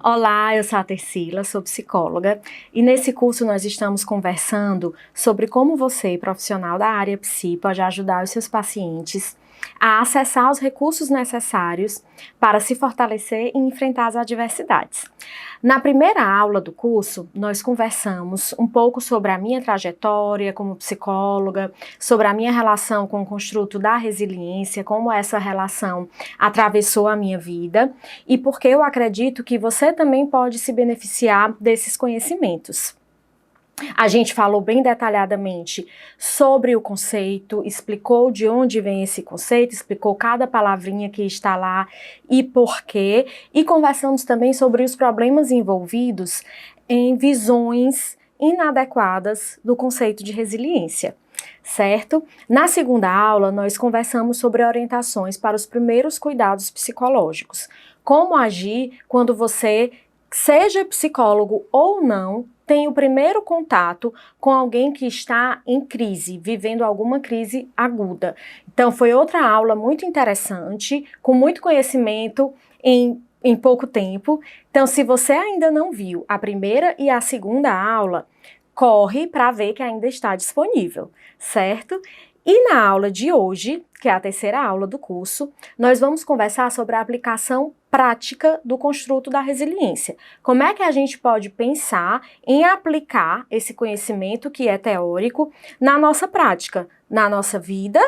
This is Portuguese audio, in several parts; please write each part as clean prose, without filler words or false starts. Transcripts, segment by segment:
Olá, eu sou a Tercila, sou psicóloga e nesse curso nós estamos conversando sobre como você, profissional da área psi, pode ajudar os seus pacientes a acessar os recursos necessários para se fortalecer e enfrentar as adversidades. Na primeira aula do curso, nós conversamos um pouco sobre a minha trajetória como psicóloga, sobre a minha relação com o construto da resiliência, como essa relação atravessou a minha vida e porque eu acredito que você também pode se beneficiar desses conhecimentos. A gente falou bem detalhadamente sobre o conceito, explicou de onde vem esse conceito, explicou cada palavrinha que está lá e por quê, e conversamos também sobre os problemas envolvidos em visões inadequadas do conceito de resiliência, certo? Na segunda aula, nós conversamos sobre orientações para os primeiros cuidados psicológicos. Como agir quando você, seja psicólogo ou não, tem o primeiro contato com alguém que está em crise, vivendo alguma crise aguda. Então, foi outra aula muito interessante, com muito conhecimento em pouco tempo. Então, se você ainda não viu a primeira e a segunda aula, corre para ver que ainda está disponível, certo? E na aula de hoje, que é a terceira aula do curso, nós vamos conversar sobre a aplicação prática do construto da resiliência. Como é que a gente pode pensar em aplicar esse conhecimento que é teórico na nossa prática, na nossa vida,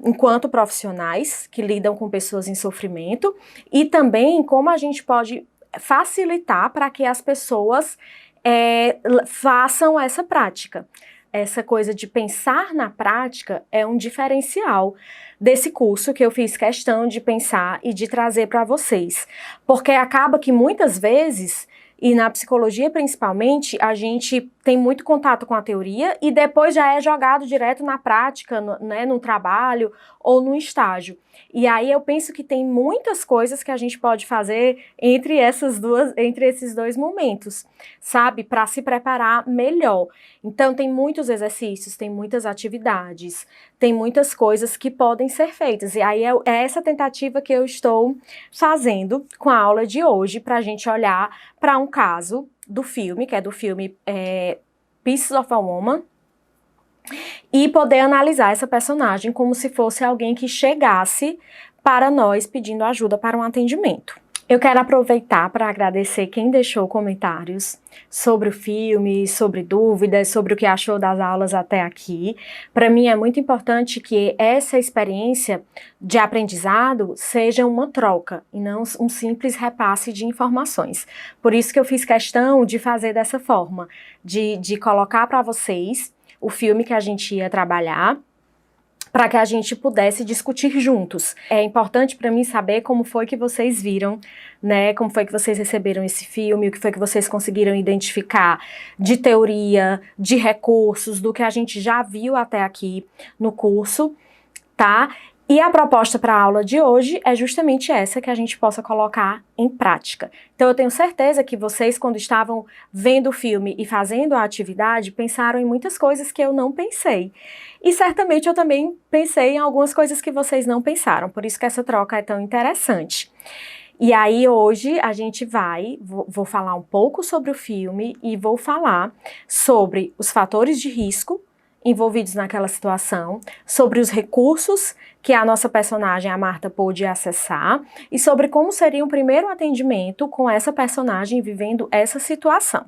enquanto profissionais que lidam com pessoas em sofrimento, e também como a gente pode facilitar para que as pessoas façam essa prática. Essa coisa de pensar na prática é um diferencial desse curso que eu fiz questão de pensar e de trazer para vocês. Porque acaba que muitas vezes, e na psicologia principalmente, a gente tem muito contato com a teoria e depois já é jogado direto na prática, no trabalho ou no estágio. E aí eu penso que tem muitas coisas que a gente pode fazer entre esses dois momentos, sabe? Para se preparar melhor. Então tem muitos exercícios, tem muitas atividades, tem muitas coisas que podem ser feitas. E aí é essa tentativa que eu estou fazendo com a aula de hoje, para a gente olhar para um caso do filme, que é do filme Pieces of a Woman, e poder analisar essa personagem como se fosse alguém que chegasse para nós pedindo ajuda para um atendimento. Eu quero aproveitar para agradecer quem deixou comentários sobre o filme, sobre dúvidas, sobre o que achou das aulas até aqui. Para mim é muito importante que essa experiência de aprendizado seja uma troca e não um simples repasse de informações. Por isso que eu fiz questão de fazer dessa forma, de colocar para vocês o filme que a gente ia trabalhar, para que a gente pudesse discutir juntos. É importante para mim saber como foi que vocês viram, né? Como foi que vocês receberam esse filme, o que foi que vocês conseguiram identificar de teoria, de recursos, do que a gente já viu até aqui no curso, tá? E a proposta para a aula de hoje é justamente essa, que a gente possa colocar em prática. Então eu tenho certeza que vocês, quando estavam vendo o filme e fazendo a atividade, pensaram em muitas coisas que eu não pensei. E certamente eu também pensei em algumas coisas que vocês não pensaram, por isso que essa troca é tão interessante. E aí hoje a gente vou falar um pouco sobre o filme e vou falar sobre os fatores de risco envolvidos naquela situação, sobre os recursos que a nossa personagem, a Marta, pôde acessar e sobre como seria um primeiro atendimento com essa personagem vivendo essa situação.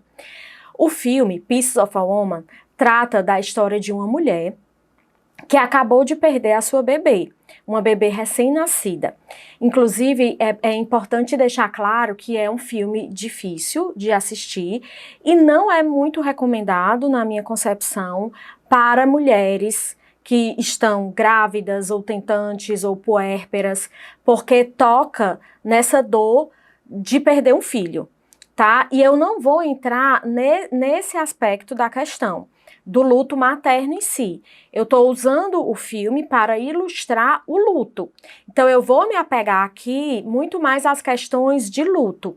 O filme Pieces of a Woman trata da história de uma mulher que acabou de perder a sua bebê, uma bebê recém-nascida. Inclusive, é importante deixar claro que é um filme difícil de assistir e não é muito recomendado, na minha concepção, para mulheres que estão grávidas ou tentantes ou puérperas, porque toca nessa dor de perder um filho, tá? E eu não vou entrar nesse aspecto da questão do luto materno em si. Eu estou usando o filme para ilustrar o luto. Então eu vou me apegar aqui muito mais às questões de luto.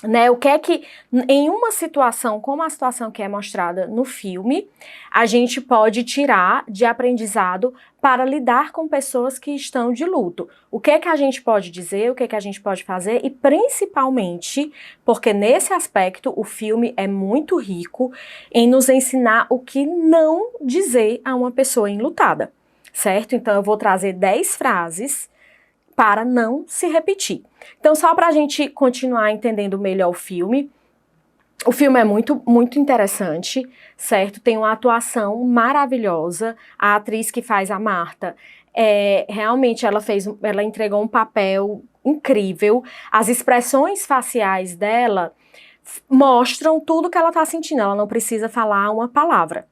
Né, o que é que, em uma situação como a situação que é mostrada no filme, a gente pode tirar de aprendizado para lidar com pessoas que estão de luto? O que é que a gente pode dizer, o que é que a gente pode fazer e principalmente, porque nesse aspecto o filme é muito rico em nos ensinar o que não dizer a uma pessoa enlutada, certo? Então eu vou trazer 10 frases para não se repetir. Então, só para a gente continuar entendendo melhor o filme é muito interessante, certo? Tem uma atuação maravilhosa. A atriz que faz a Marta, realmente ela entregou um papel incrível. As expressões faciais dela mostram tudo que ela está sentindo. Ela não precisa falar uma palavra.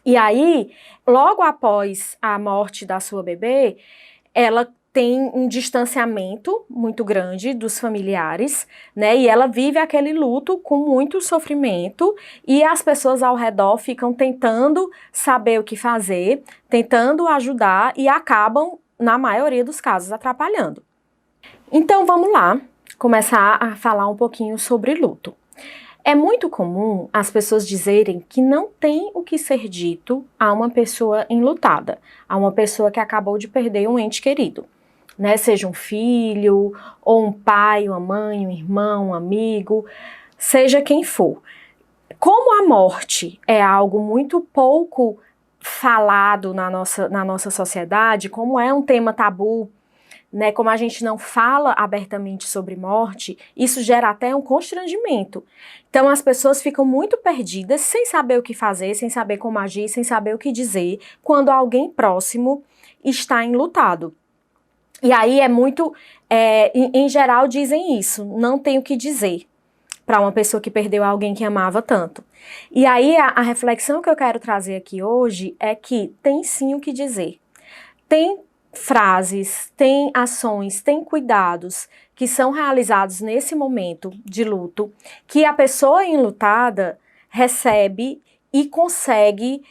E aí, logo após a morte da sua bebê, ela tem um distanciamento muito grande dos familiares, né? E ela vive aquele luto com muito sofrimento e as pessoas ao redor ficam tentando saber o que fazer, tentando ajudar e acabam, na maioria dos casos, atrapalhando. Então vamos lá começar a falar um pouquinho sobre luto. É muito comum as pessoas dizerem que não tem o que ser dito a uma pessoa enlutada, a uma pessoa que acabou de perder um ente querido, né? Seja um filho, ou um pai, uma mãe, um irmão, um amigo, seja quem for. Como a morte é algo muito pouco falado na nossa sociedade, como é um tema tabu, né, como a gente não fala abertamente sobre morte, isso gera até um constrangimento. Então as pessoas ficam muito perdidas, sem saber o que fazer, sem saber como agir, sem saber o que dizer, quando alguém próximo está enlutado. E aí em geral dizem isso, não tem o que dizer para uma pessoa que perdeu alguém que amava tanto. E aí a reflexão que eu quero trazer aqui hoje é que tem sim o que dizer. Tem frases, tem ações, tem cuidados que são realizados nesse momento de luto, que a pessoa enlutada recebe e consegue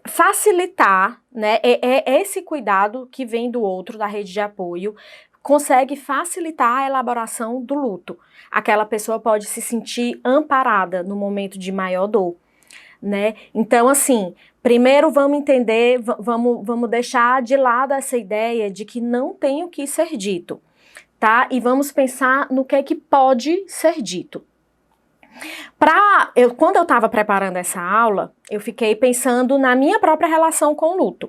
facilitar, né? É esse cuidado que vem do outro, da rede de apoio, consegue facilitar a elaboração do luto. Aquela pessoa pode se sentir amparada no momento de maior dor, né? Então, assim, primeiro vamos entender, vamos deixar de lado essa ideia de que não tem o que ser dito, tá? E vamos pensar no que é que pode ser dito. Quando eu estava preparando essa aula, eu fiquei pensando na minha própria relação com o luto.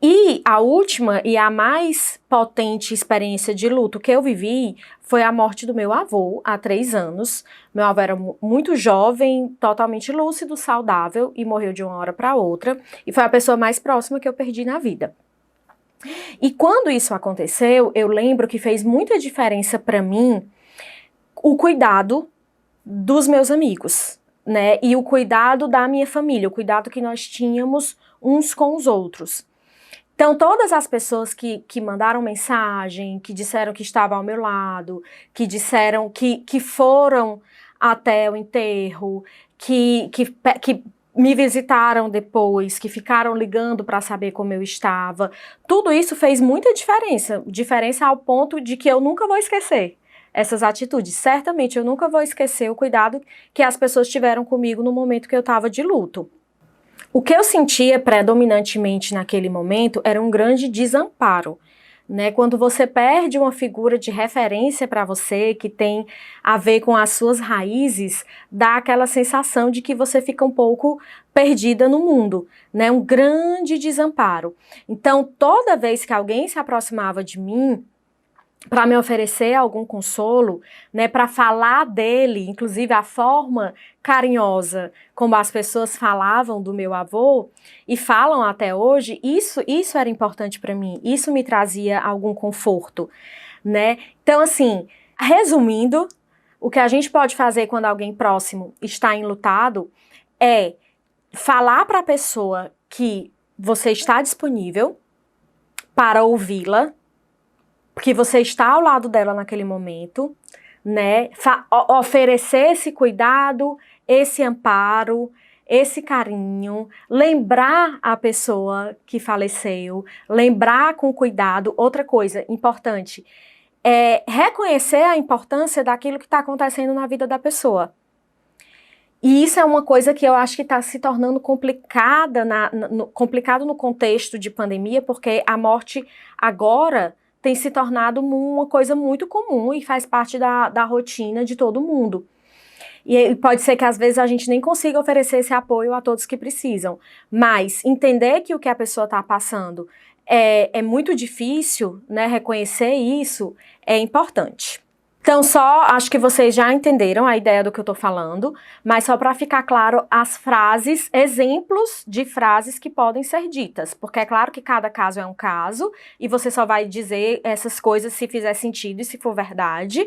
E a última e a mais potente experiência de luto que eu vivi foi a morte do meu avô, há 3 anos. Meu avô era muito jovem, totalmente lúcido, saudável e morreu de uma hora para outra. E foi a pessoa mais próxima que eu perdi na vida. E quando isso aconteceu, eu lembro que fez muita diferença para mim o cuidado dos meus amigos, né? E o cuidado da minha família, o cuidado que nós tínhamos uns com os outros. Então, todas as pessoas que mandaram mensagem, que disseram que estavam ao meu lado, que disseram que foram até o enterro, que me visitaram depois, que ficaram ligando para saber como eu estava, tudo isso fez muita diferença ao ponto de que eu nunca vou esquecer essas atitudes. Certamente eu nunca vou esquecer o cuidado que as pessoas tiveram comigo no momento que eu estava de luto. O que eu sentia predominantemente naquele momento era um grande desamparo, né? Quando você perde uma figura de referência para você, que tem a ver com as suas raízes, dá aquela sensação de que você fica um pouco perdida no mundo, né? Um grande desamparo. Então, toda vez que alguém se aproximava de mim, para me oferecer algum consolo, né, para falar dele, inclusive a forma carinhosa como as pessoas falavam do meu avô e falam até hoje, isso era importante para mim, isso me trazia algum conforto, né? Então, assim, resumindo, o que a gente pode fazer quando alguém próximo está enlutado é falar para a pessoa que você está disponível para ouvi-la, porque você está ao lado dela naquele momento, né? Oferecer esse cuidado, esse amparo, esse carinho, lembrar a pessoa que faleceu, lembrar com cuidado. Outra coisa importante, reconhecer a importância daquilo que está acontecendo na vida da pessoa. E isso é uma coisa que eu acho que está se tornando complicada complicado no contexto de pandemia, porque a morte agora tem se tornado uma coisa muito comum e faz parte da rotina de todo mundo. E pode ser que às vezes a gente nem consiga oferecer esse apoio a todos que precisam, mas entender que o que a pessoa está passando é muito difícil, né, reconhecer isso é importante. Então, acho que vocês já entenderam a ideia do que eu tô falando, mas só para ficar claro, as frases, exemplos de frases que podem ser ditas, porque é claro que cada caso é um caso, e você só vai dizer essas coisas se fizer sentido e se for verdade,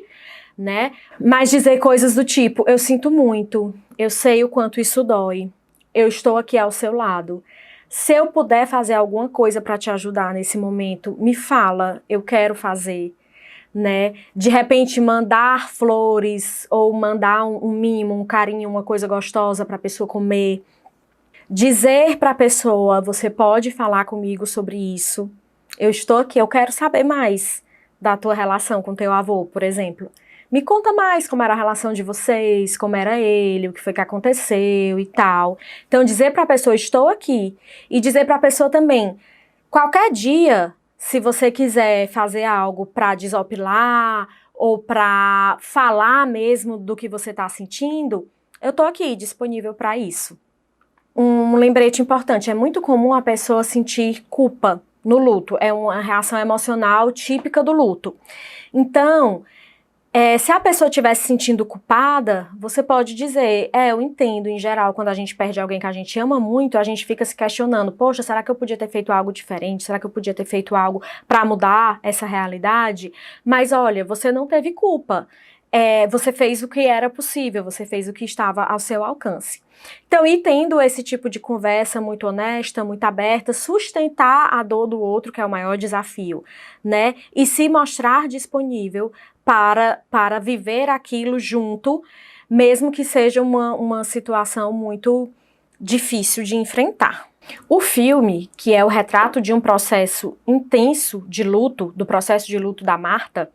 né? Mas dizer coisas do tipo, eu sinto muito, eu sei o quanto isso dói, eu estou aqui ao seu lado. Se eu puder fazer alguma coisa para te ajudar nesse momento, me fala, eu quero fazer. Né? De repente mandar flores ou mandar um mimo, um carinho, uma coisa gostosa para a pessoa comer. Dizer para a pessoa, você pode falar comigo sobre isso. Eu estou aqui, eu quero saber mais da tua relação com teu avô, por exemplo. Me conta mais como era a relação de vocês, como era ele, o que foi que aconteceu e tal. Então dizer para a pessoa, estou aqui. E dizer para a pessoa também, qualquer dia, se você quiser fazer algo para desopilar ou para falar mesmo do que você está sentindo, eu tô aqui disponível para isso. Um lembrete importante, é muito comum a pessoa sentir culpa no luto, é uma reação emocional típica do luto. Então, se a pessoa estiver se sentindo culpada, você pode dizer, eu entendo, em geral, quando a gente perde alguém que a gente ama muito, a gente fica se questionando, poxa, será que eu podia ter feito algo diferente? Será que eu podia ter feito algo para mudar essa realidade? Mas olha, você não teve culpa. Você fez o que era possível, você fez o que estava ao seu alcance. Então, e tendo esse tipo de conversa muito honesta, muito aberta, sustentar a dor do outro, que é o maior desafio, né? E se mostrar disponível para viver aquilo junto, mesmo que seja uma situação muito difícil de enfrentar. O filme, que é o retrato de um processo intenso de luto, do processo de luto da Marta,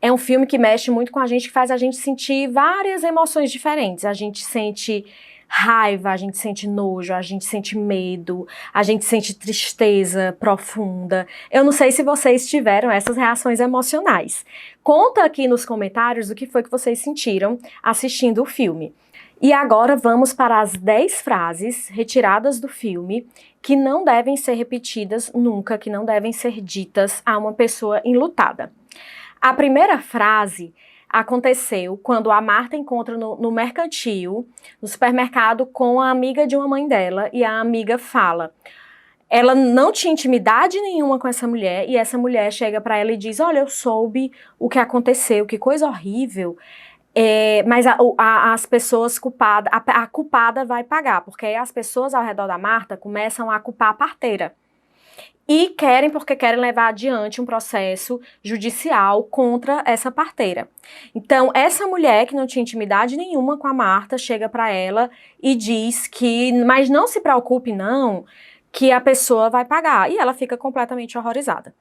é um filme que mexe muito com a gente, que faz a gente sentir várias emoções diferentes. A gente sente raiva, a gente sente nojo, a gente sente medo, a gente sente tristeza profunda. Eu não sei se vocês tiveram essas reações emocionais. Conta aqui nos comentários o que foi que vocês sentiram assistindo o filme. E agora vamos para as 10 frases retiradas do filme que não devem ser repetidas nunca, que não devem ser ditas a uma pessoa enlutada. A primeira frase aconteceu quando a Marta encontra no mercantil, no supermercado, com a amiga de uma mãe dela, e a amiga fala, ela não tinha intimidade nenhuma com essa mulher, e essa mulher chega para ela e diz, olha, eu soube o que aconteceu, que coisa horrível, mas as pessoas culpadas, a culpada vai pagar, porque aí as pessoas ao redor da Marta começam a culpar a parteira. E porque querem levar adiante um processo judicial contra essa parteira. Então, essa mulher que não tinha intimidade nenhuma com a Marta, chega para ela e diz que, mas não se preocupe não, que a pessoa vai pagar. E ela fica completamente horrorizada.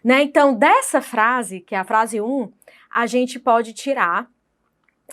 Né? Então, dessa frase, que é a frase 1, a gente pode tirar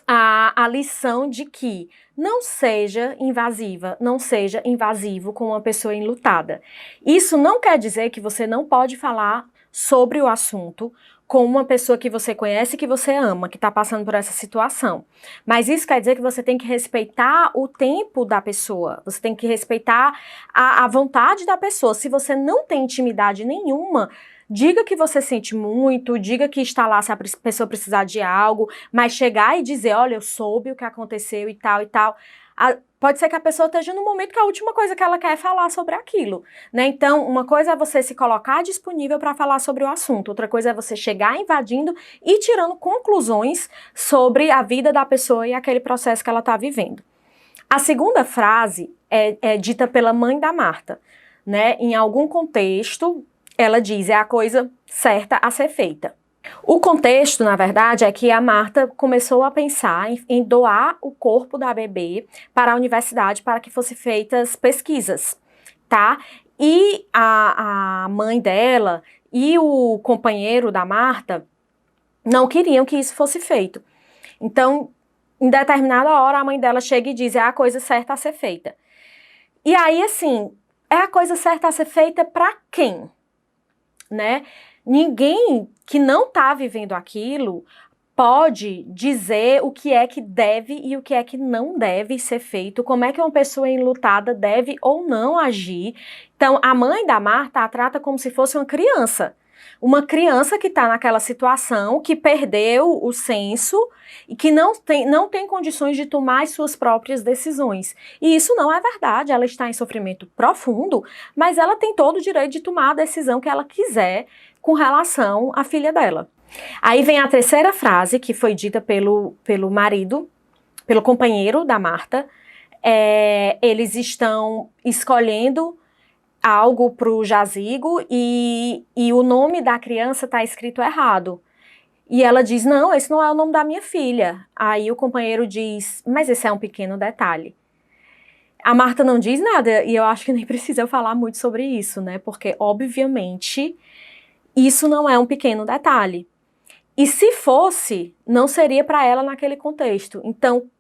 a lição de que não seja invasiva, não seja invasivo com uma pessoa enlutada. Isso não quer dizer que você não pode falar sobre o assunto com uma pessoa que você conhece, que você ama, que está passando por essa situação. Mas isso quer dizer que você tem que respeitar o tempo da pessoa, você tem que respeitar a vontade da pessoa. Se você não tem intimidade nenhuma, diga que você sente muito, diga que está lá se a pessoa precisar de algo, mas chegar e dizer, olha, eu soube o que aconteceu e tal e tal. Pode ser que a pessoa esteja no momento que a última coisa que ela quer é falar sobre aquilo, né? Então, uma coisa é você se colocar disponível para falar sobre o assunto, outra coisa é você chegar invadindo e tirando conclusões sobre a vida da pessoa e aquele processo que ela está vivendo. A segunda frase é dita pela mãe da Marta, né? Em algum contexto, ela diz, é a coisa certa a ser feita. O contexto, na verdade, é que a Marta começou a pensar em doar o corpo da bebê para a universidade para que fossem feitas pesquisas, tá? E a mãe dela e o companheiro da Marta não queriam que isso fosse feito. Então, em determinada hora, a mãe dela chega e diz, é a coisa certa a ser feita. E aí, assim, é a coisa certa a ser feita para quem? Né? Ninguém que não está vivendo aquilo pode dizer o que é que deve e o que é que não deve ser feito, como é que uma pessoa enlutada deve ou não agir. Então, a mãe da Marta a trata como se fosse uma criança que está naquela situação, que perdeu o senso e que não tem condições de tomar as suas próprias decisões. E isso não é verdade, ela está em sofrimento profundo, mas ela tem todo o direito de tomar a decisão que ela quiser com relação à filha dela. Aí vem a terceira frase, que foi dita pelo marido, pelo companheiro da Marta. Eles estão escolhendo algo para o jazigo e o nome da criança está escrito errado. E ela diz, não, esse não é o nome da minha filha. Aí o companheiro diz, mas esse é um pequeno detalhe. A Marta não diz nada, e eu acho que nem precisa eu falar muito sobre isso, né? Porque, obviamente, isso não é um pequeno detalhe. E se fosse, não seria para ela naquele contexto. Então,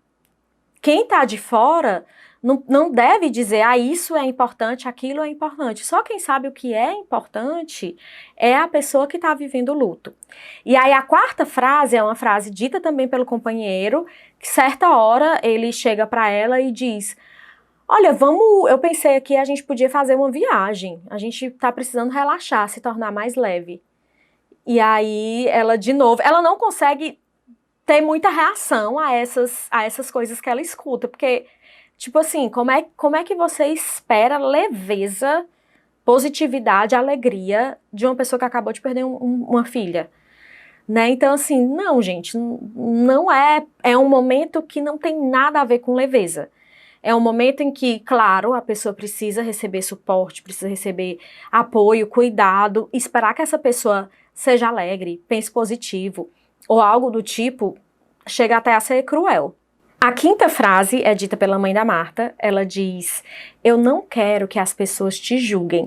quem está de fora não deve dizer, isso é importante, aquilo é importante. Só quem sabe o que é importante é a pessoa que está vivendo o luto. E aí a quarta frase é uma frase dita também pelo companheiro, que certa hora ele chega para ela e diz, olha, eu pensei aqui a gente podia fazer uma viagem, a gente está precisando relaxar, se tornar mais leve. E aí ela, de novo, ela não consegue ter muita reação a essas coisas que ela escuta, porque, tipo assim, como é que você espera leveza, positividade, alegria de uma pessoa que acabou de perder uma filha? Né? Então, assim, não, gente, não é um momento que não tem nada a ver com leveza. É um momento em que, claro, a pessoa precisa receber suporte, precisa receber apoio, cuidado, esperar que essa pessoa seja alegre, pense positivo, ou algo do tipo, chega até a ser cruel. A quinta frase é dita pela mãe da Marta, ela diz, eu não quero que as pessoas te julguem.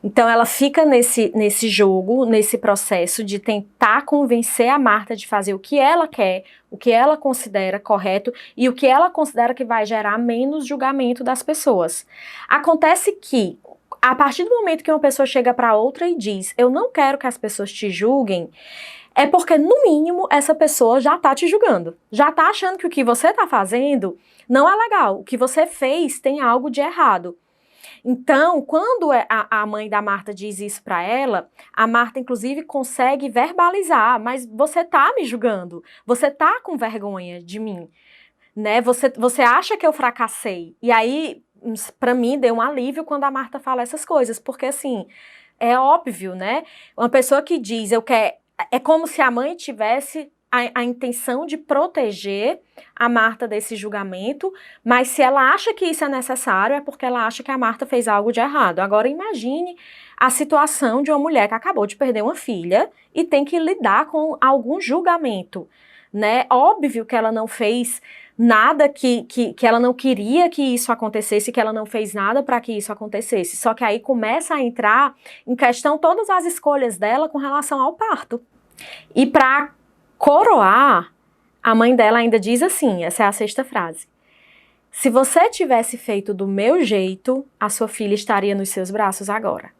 Então ela fica nesse jogo, nesse processo de tentar convencer a Marta de fazer o que ela quer, o que ela considera correto e o que ela considera que vai gerar menos julgamento das pessoas. Acontece que, a partir do momento que uma pessoa chega para outra e diz, eu não quero que as pessoas te julguem, é porque, no mínimo, essa pessoa já tá te julgando. Já tá achando que o que você tá fazendo não é legal. O que você fez tem algo de errado. Então, quando a mãe da Marta diz isso para ela, a Marta, inclusive, consegue verbalizar, mas você tá me julgando, você tá com vergonha de mim, né? Você acha que eu fracassei. E aí, para mim, deu um alívio quando a Marta fala essas coisas, porque, assim, é óbvio, né? Uma pessoa que diz, é como se a mãe tivesse a intenção de proteger a Marta desse julgamento, mas se ela acha que isso é necessário, é porque ela acha que a Marta fez algo de errado. Agora imagine a situação de uma mulher que acabou de perder uma filha e tem que lidar com algum julgamento, né? Óbvio que ela não fez nada que ela não queria que isso acontecesse, que ela não fez nada para que isso acontecesse. Só que aí começa a entrar em questão todas as escolhas dela com relação ao parto. E para coroar, a mãe dela ainda diz assim, essa é a sexta frase, se você tivesse feito do meu jeito, a sua filha estaria nos seus braços agora.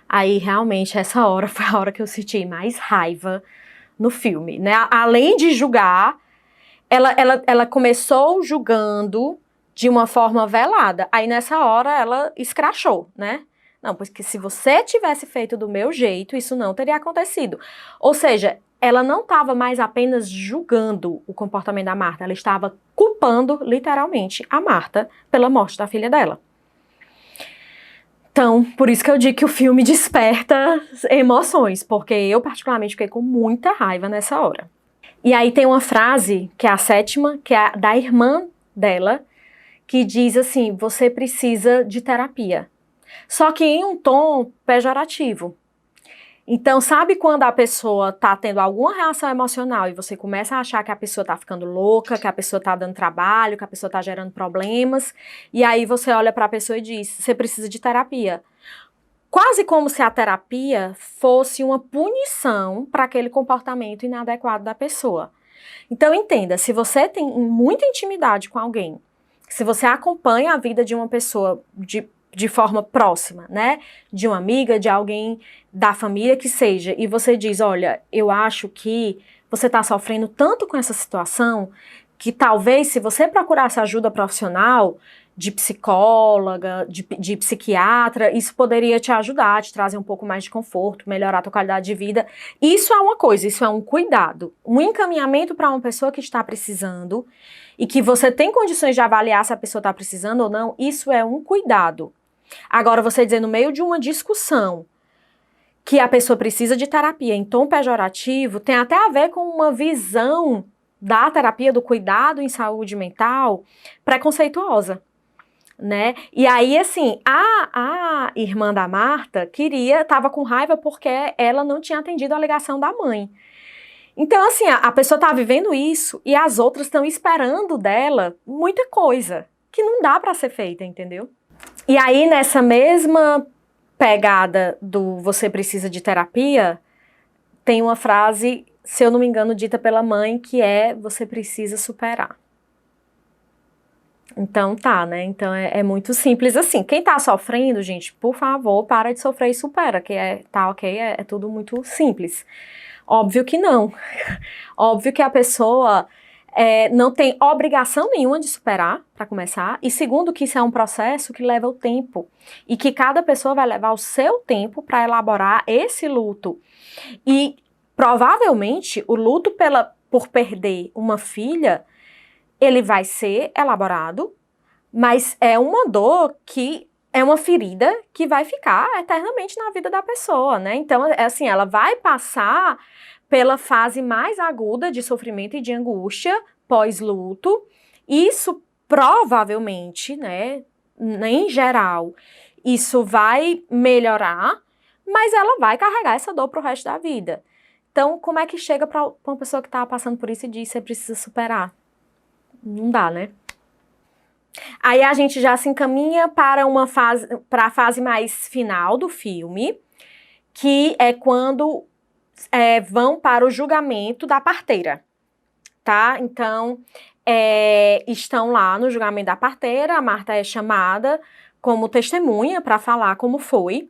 Aí, realmente, essa hora foi a hora que eu senti mais raiva no filme, né? Além de julgar, ela começou julgando de uma forma velada. Aí, nessa hora, ela escrachou, né? Não, porque se você tivesse feito do meu jeito, isso não teria acontecido. Ou seja, ela não estava mais apenas julgando o comportamento da Marta, ela estava culpando, literalmente, a Marta pela morte da filha dela. Então, por isso que eu digo que o filme desperta emoções, porque eu particularmente fiquei com muita raiva nessa hora. E aí tem uma frase, que é a sétima, que é da irmã dela, que diz assim, você precisa de terapia. Só que em um tom pejorativo. Então, sabe quando a pessoa tá tendo alguma reação emocional e você começa a achar que a pessoa tá ficando louca, que a pessoa tá dando trabalho, que a pessoa tá gerando problemas, e aí você olha pra pessoa e diz, você precisa de terapia. quase como se a terapia fosse uma punição para aquele comportamento inadequado da pessoa. Então entenda, se você tem muita intimidade com alguém, se você acompanha a vida de uma pessoa de forma próxima, né, de uma amiga, de alguém da família que seja, e você diz, olha, eu acho que você está sofrendo tanto com essa situação, que talvez se você procurasse ajuda profissional, de psicóloga, de psiquiatra, isso poderia te ajudar, te trazer um pouco mais de conforto, melhorar a tua qualidade de vida. Isso é uma coisa, isso é um cuidado, um encaminhamento para uma pessoa que está precisando e que você tem condições de avaliar se a pessoa está precisando ou não, isso é um cuidado. Agora, você dizer no meio de uma discussão que a pessoa precisa de terapia em tom pejorativo, tem até a ver com uma visão da terapia, do cuidado em saúde mental, preconceituosa. Né? E aí, assim, a irmã da Marta estava com raiva porque ela não tinha atendido a ligação da mãe. Então, assim, a pessoa tá vivendo isso e as outras estão esperando dela muita coisa que não dá para ser feita, entendeu? E aí, nessa mesma pegada do você precisa de terapia, tem uma frase, se eu não me engano, dita pela mãe, que é você precisa superar. Então tá, né? Então é muito simples assim. Quem tá sofrendo, gente, por favor, para de sofrer e supera, que tá ok, é tudo muito simples. Óbvio que não. Óbvio que a pessoa não tem obrigação nenhuma de superar, para começar, e segundo, que isso é um processo que leva o tempo, e que cada pessoa vai levar o seu tempo para elaborar esse luto. E provavelmente o luto por perder uma filha, ele vai ser elaborado, mas é uma dor que é uma ferida que vai ficar eternamente na vida da pessoa, né? Então, assim, ela vai passar pela fase mais aguda de sofrimento e de angústia pós-luto. Isso provavelmente, né, em geral, isso vai melhorar, mas ela vai carregar essa dor pro resto da vida. Então, como é que chega para uma pessoa que tá passando por isso e diz que você precisa superar? Não dá, né? Aí a gente já se encaminha para a fase mais final do filme, que é quando vão para o julgamento da parteira, tá? Então, estão lá no julgamento da parteira, a Marta é chamada como testemunha para falar como foi,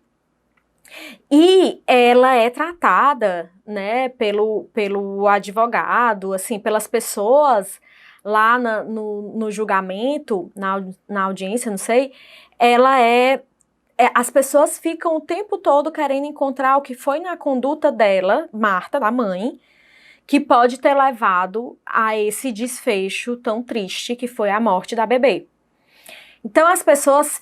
e ela é tratada, né, pelo advogado, assim, pelas pessoas lá no julgamento, na audiência, não sei, as pessoas ficam o tempo todo querendo encontrar o que foi na conduta dela, Marta, da mãe, que pode ter levado a esse desfecho tão triste que foi a morte da bebê. Então as pessoas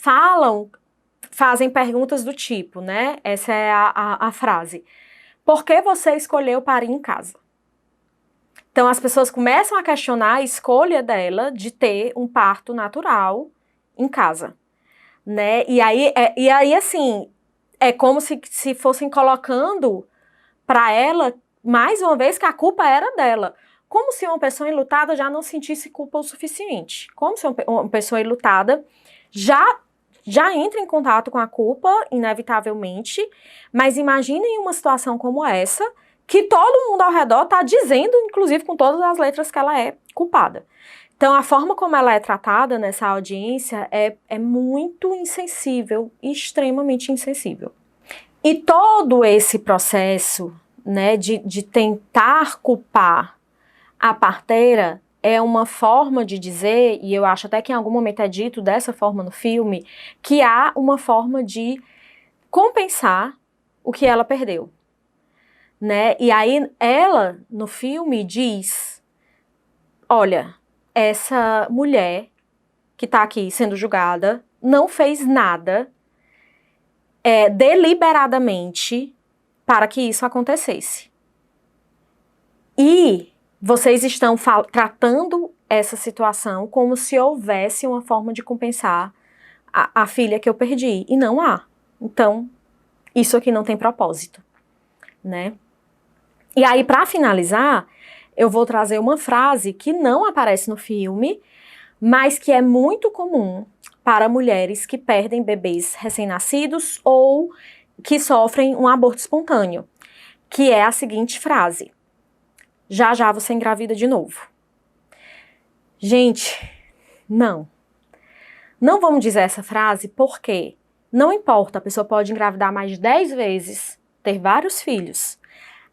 fazem perguntas do tipo, né? Essa é a frase. Por que você escolheu parir em casa? Então as pessoas começam a questionar a escolha dela de ter um parto natural em casa, né? E aí assim, é como se fossem colocando para ela, mais uma vez, que a culpa era dela. Como se uma pessoa enlutada já não sentisse culpa o suficiente. Como se uma pessoa enlutada já entra em contato com a culpa, inevitavelmente, mas imaginem uma situação como essa, que todo mundo ao redor está dizendo, inclusive com todas as letras, que ela é culpada. Então, a forma como ela é tratada nessa audiência é muito insensível, extremamente insensível. E todo esse processo, né, de tentar culpar a parteira é uma forma de dizer, e eu acho até que em algum momento é dito dessa forma no filme, que há uma forma de compensar o que ela perdeu. Né? E aí ela, no filme, diz, olha, essa mulher que está aqui sendo julgada não fez nada deliberadamente para que isso acontecesse. E vocês estão tratando essa situação como se houvesse uma forma de compensar a filha que eu perdi. E não há. Então, isso aqui não tem propósito, né? E aí, para finalizar, eu vou trazer uma frase que não aparece no filme, mas que é muito comum para mulheres que perdem bebês recém-nascidos ou que sofrem um aborto espontâneo, que é a seguinte frase: já já você engravida de novo. Gente, não. Não vamos dizer essa frase porque não importa, a pessoa pode engravidar mais de 10 vezes, ter vários filhos.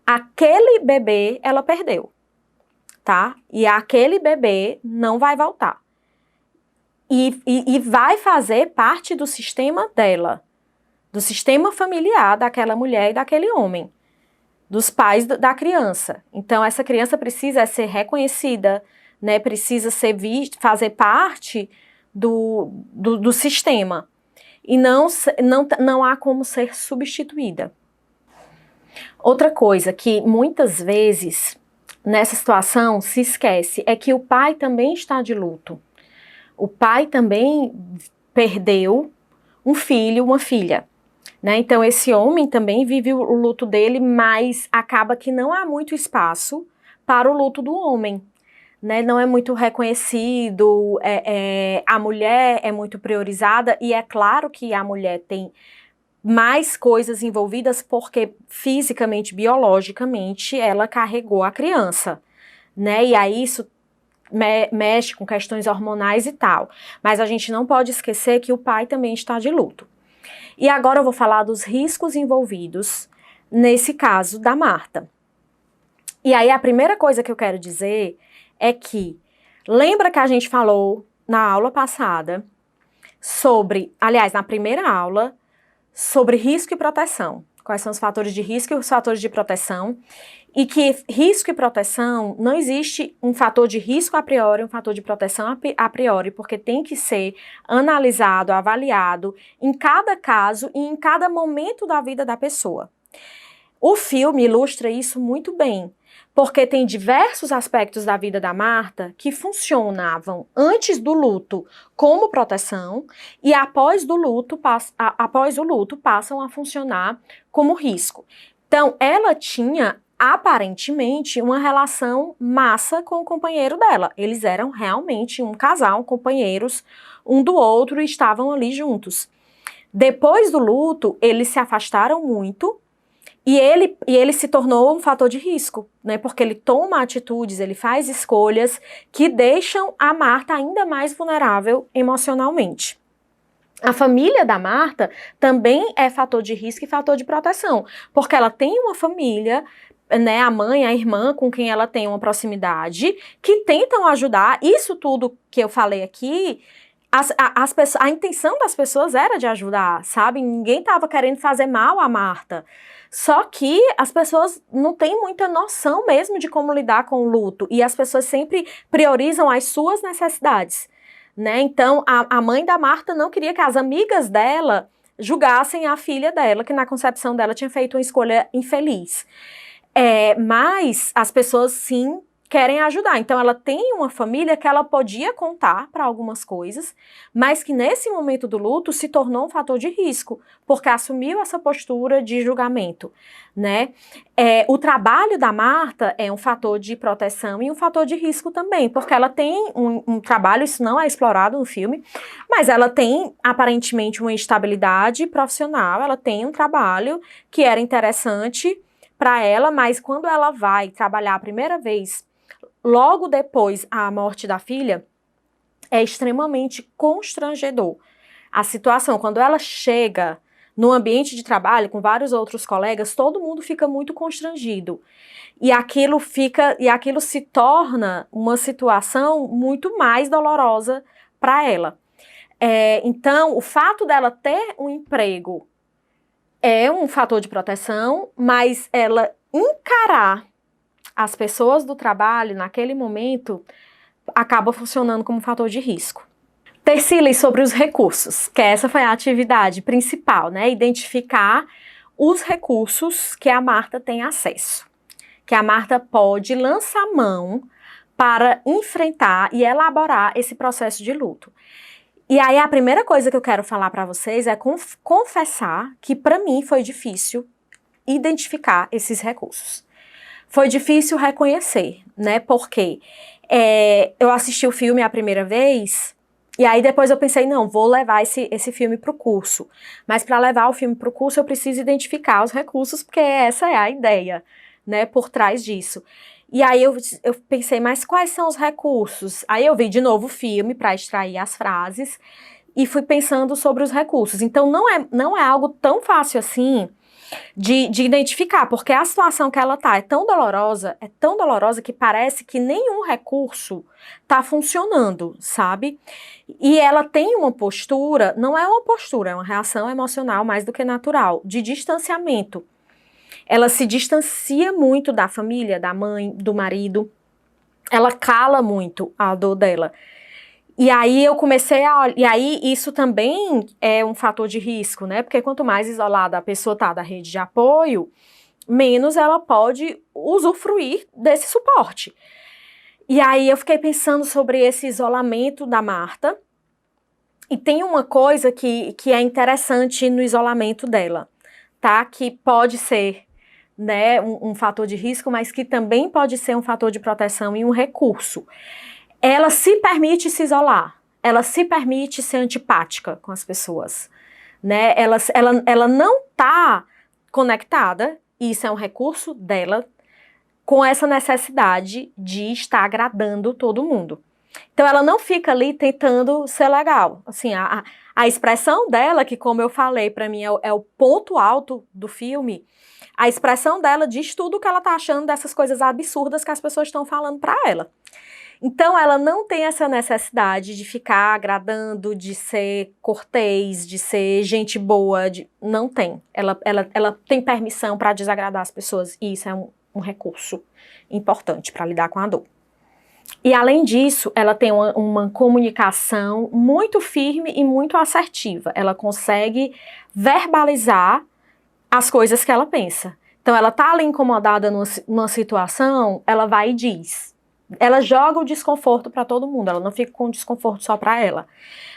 Aquele bebê ela perdeu, tá? E aquele bebê não vai voltar. E vai fazer parte do sistema dela, do sistema familiar daquela mulher e daquele homem, dos pais da criança. Então, essa criança precisa ser reconhecida, né? Precisa ser vista, fazer parte do sistema. E não há como ser substituída. Outra coisa que muitas vezes nessa situação se esquece é que o pai também está de luto. O pai também perdeu um filho, uma filha, né? Então esse homem também vive o luto dele, mas acaba que não há muito espaço para o luto do homem, né? Não é muito reconhecido, a mulher é muito priorizada, e é claro que a mulher tem mais coisas envolvidas porque fisicamente, biologicamente, ela carregou a criança, né? E aí isso mexe com questões hormonais e tal. Mas a gente não pode esquecer que o pai também está de luto. E agora eu vou falar dos riscos envolvidos nesse caso da Marta. E aí a primeira coisa que eu quero dizer é que, lembra que a gente falou na aula passada sobre, aliás, na primeira aula, sobre risco e proteção. Quais são os fatores de risco e os fatores de proteção. E que risco e proteção, não existe um fator de risco a priori, um fator de proteção a priori, porque tem que ser analisado, avaliado em cada caso e em cada momento da vida da pessoa. O filme ilustra isso muito bem, porque tem diversos aspectos da vida da Marta que funcionavam antes do luto como proteção e após o luto passam a funcionar como risco. Então, ela tinha aparentemente uma relação massa com o companheiro dela. Eles eram realmente um casal, companheiros um do outro e estavam ali juntos. Depois do luto, eles se afastaram muito. E ele se tornou um fator de risco, né? Porque ele toma atitudes, ele faz escolhas que deixam a Marta ainda mais vulnerável emocionalmente. A família da Marta também é fator de risco e fator de proteção, porque ela tem uma família, né, a mãe, a irmã com quem ela tem uma proximidade, que tentam ajudar. Isso tudo que eu falei aqui, a intenção das pessoas era de ajudar, sabe? Ninguém estava querendo fazer mal a Marta. Só que as pessoas não têm muita noção mesmo de como lidar com o luto, e as pessoas sempre priorizam as suas necessidades, né? Então, a mãe da Marta não queria que as amigas dela julgassem a filha dela, que na concepção dela tinha feito uma escolha infeliz. Mas as pessoas, sim, querem ajudar. Então, ela tem uma família que ela podia contar para algumas coisas, mas que nesse momento do luto se tornou um fator de risco, porque assumiu essa postura de julgamento, né? O trabalho da Marta é um fator de proteção e um fator de risco também, porque ela tem um trabalho, isso não é explorado no filme, mas ela tem aparentemente uma estabilidade profissional, ela tem um trabalho que era interessante para ela, mas quando ela vai trabalhar a primeira vez, logo depois a morte da filha, é extremamente constrangedor. A situação, quando ela chega no ambiente de trabalho com vários outros colegas, todo mundo fica muito constrangido. E aquilo se torna uma situação muito mais dolorosa para ela. Então, o fato dela ter um emprego é um fator de proteção, mas ela encarar as pessoas do trabalho naquele momento acaba funcionando como um fator de risco. Tercila, sobre os recursos, que essa foi a atividade principal, né? Identificar os recursos que a Marta tem acesso, que a Marta pode lançar mão para enfrentar e elaborar esse processo de luto. E aí a primeira coisa que eu quero falar para vocês é confessar que para mim foi difícil identificar esses recursos. Foi difícil reconhecer, né? Porque eu assisti o filme a primeira vez E aí depois eu pensei, não, vou levar esse filme para o curso. Mas para levar o filme para o curso eu preciso identificar os recursos, porque essa é a ideia, né, por trás disso. E aí eu pensei, mas quais são os recursos? Aí eu vi de novo o filme para extrair as frases e fui pensando sobre os recursos. Então não é algo tão fácil assim de identificar, porque a situação que ela tá é tão dolorosa que parece que nenhum recurso tá funcionando, sabe? E ela tem uma postura, não é uma postura, é uma reação emocional mais do que natural, de distanciamento. Ela se distancia muito da família, da mãe, do marido, ela cala muito a dor dela. E aí eu comecei a... E aí isso também é um fator de risco, né? Porque quanto mais isolada a pessoa tá da rede de apoio, menos ela pode usufruir desse suporte. E aí eu fiquei pensando sobre esse isolamento da Marta. E tem uma coisa que é interessante no isolamento dela, tá? Que pode ser, né, um fator de risco, mas que também pode ser um fator de proteção e um recurso. Ela se permite se isolar, ela se permite ser antipática com as pessoas, né? Ela não tá conectada, e isso é um recurso dela, com essa necessidade de estar agradando todo mundo. Então ela não fica ali tentando ser legal. Assim, a expressão dela, que como eu falei, para mim é o ponto alto do filme, a expressão dela diz tudo o que ela tá achando dessas coisas absurdas que as pessoas estão falando para ela. Então ela não tem essa necessidade de ficar agradando, de ser cortês, de ser gente boa, não tem. Ela tem permissão para desagradar as pessoas e isso é um recurso importante para lidar com a dor. E além disso, ela tem uma comunicação muito firme e muito assertiva. Ela consegue verbalizar as coisas que ela pensa. Então ela tá ali incomodada numa situação, ela vai e diz. Ela joga o desconforto para todo mundo, ela não fica com o desconforto só para ela.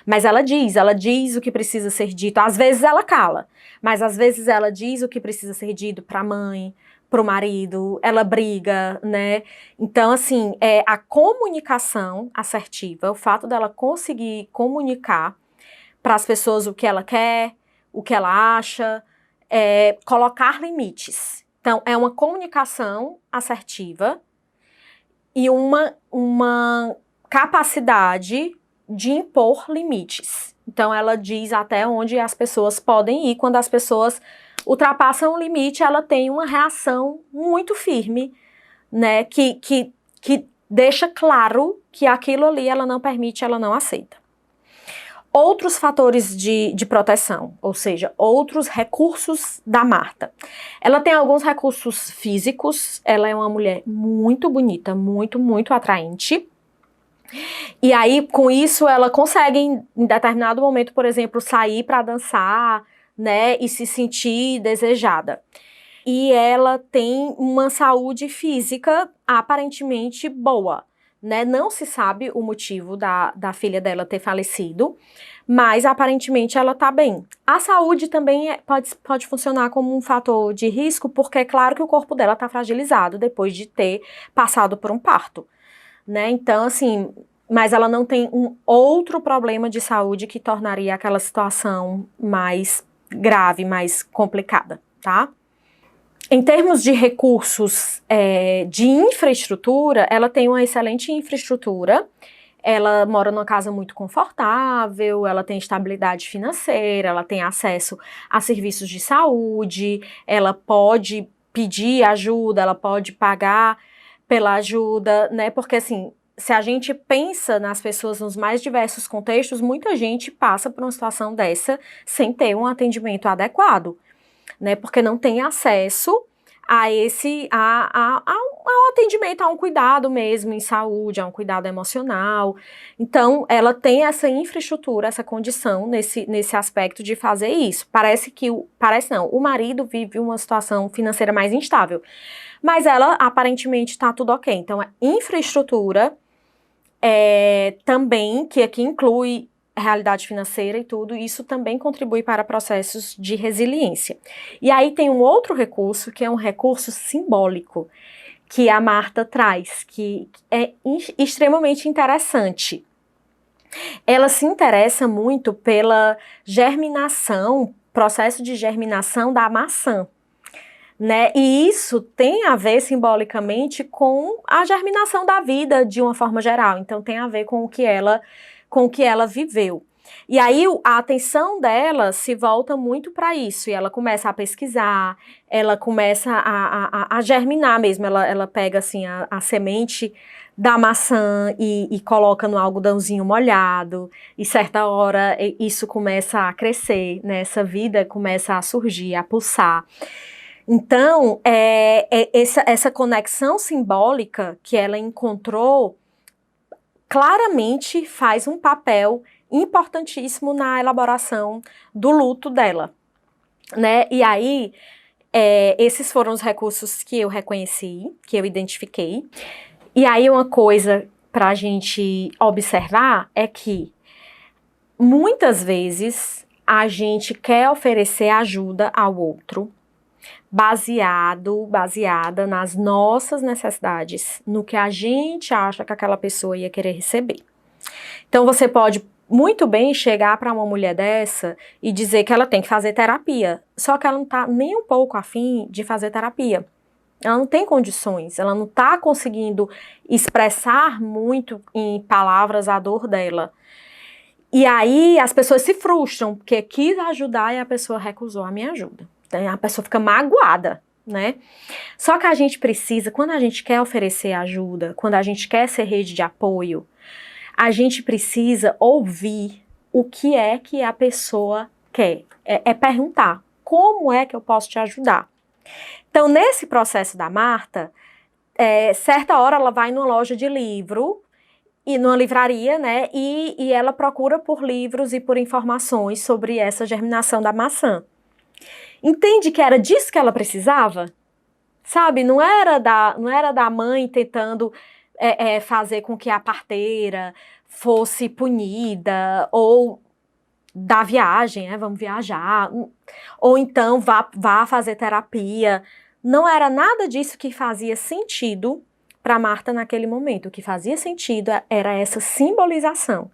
Mas ela diz o que precisa ser dito. Às vezes ela cala, mas às vezes ela diz o que precisa ser dito para a mãe, para o marido, ela briga, né? Então, assim, a comunicação assertiva, o fato dela conseguir comunicar para as pessoas o que ela quer, o que ela acha, colocar limites. Então, é uma comunicação assertiva e uma capacidade de impor limites. Então, ela diz até onde as pessoas podem ir. Quando as pessoas ultrapassam o limite, ela tem uma reação muito firme, né, que deixa claro que aquilo ali ela não permite, ela não aceita. Outros fatores de proteção, ou seja, outros recursos da Marta. Ela tem alguns recursos físicos, ela é uma mulher muito bonita, muito, muito atraente. E aí, com isso, ela consegue, em determinado momento, por exemplo, sair para dançar, né, e se sentir desejada. E ela tem uma saúde física aparentemente boa, né? Não se sabe o motivo da filha dela ter falecido, mas aparentemente ela tá bem. A saúde também pode funcionar como um fator de risco, porque é claro que o corpo dela tá fragilizado depois de ter passado por um parto, né? Então, assim, mas ela não tem um outro problema de saúde que tornaria aquela situação mais grave, mais complicada, tá? Em termos de recursos de infraestrutura, ela tem uma excelente infraestrutura, ela mora numa casa muito confortável, ela tem estabilidade financeira, ela tem acesso a serviços de saúde, ela pode pedir ajuda, ela pode pagar pela ajuda, né? Porque assim, se a gente pensa nas pessoas nos mais diversos contextos, muita gente passa por uma situação dessa sem ter um atendimento adequado, né? Porque não tem acesso a um atendimento, a um cuidado mesmo em saúde, a um cuidado emocional. Então, ela tem essa infraestrutura, essa condição nesse aspecto de fazer isso. Parece não, o marido vive uma situação financeira mais instável, mas ela aparentemente está tudo ok. Então, a infraestrutura também, que aqui inclui realidade financeira e tudo, isso também contribui para processos de resiliência. E aí tem um outro recurso, que é um recurso simbólico, que a Marta traz, que é extremamente interessante. Ela se interessa muito pela germinação, processo de germinação da maçã, né? E isso tem a ver simbolicamente com a germinação da vida de uma forma geral. Então tem a ver com o que ela viveu. E aí a atenção dela se volta muito para isso, e ela começa a pesquisar, ela começa a germinar mesmo, ela pega assim a semente da maçã e coloca no algodãozinho molhado, e certa hora isso começa a crescer, né? Essa vida começa a surgir, a pulsar. Então, essa conexão simbólica que ela encontrou claramente faz um papel importantíssimo na elaboração do luto dela, né? E aí, esses foram os recursos que eu reconheci, que eu identifiquei. E aí, uma coisa para a gente observar é que muitas vezes a gente quer oferecer ajuda ao outro, baseada nas nossas necessidades, no que a gente acha que aquela pessoa ia querer receber. Então você pode muito bem chegar para uma mulher dessa e dizer que ela tem que fazer terapia, só que ela não está nem um pouco afim de fazer terapia. Ela não tem condições, ela não está conseguindo expressar muito em palavras a dor dela. E aí as pessoas se frustram, porque quis ajudar e a pessoa recusou a minha ajuda. Então a pessoa fica magoada, né? Só que a gente precisa, quando a gente quer oferecer ajuda, quando a gente quer ser rede de apoio, a gente precisa ouvir o que é que a pessoa quer. É perguntar, como é que eu posso te ajudar? Então, nesse processo da Marta, certa hora ela vai numa loja de livro, e numa livraria, né, e ela procura por livros e por informações sobre essa germinação da maçã. Entende que era disso que ela precisava? Sabe, não era da mãe tentando fazer com que a parteira fosse punida, ou da viagem, vamos viajar, ou então vá fazer terapia. Não era nada disso que fazia sentido para Marta naquele momento. O que fazia sentido era essa simbolização.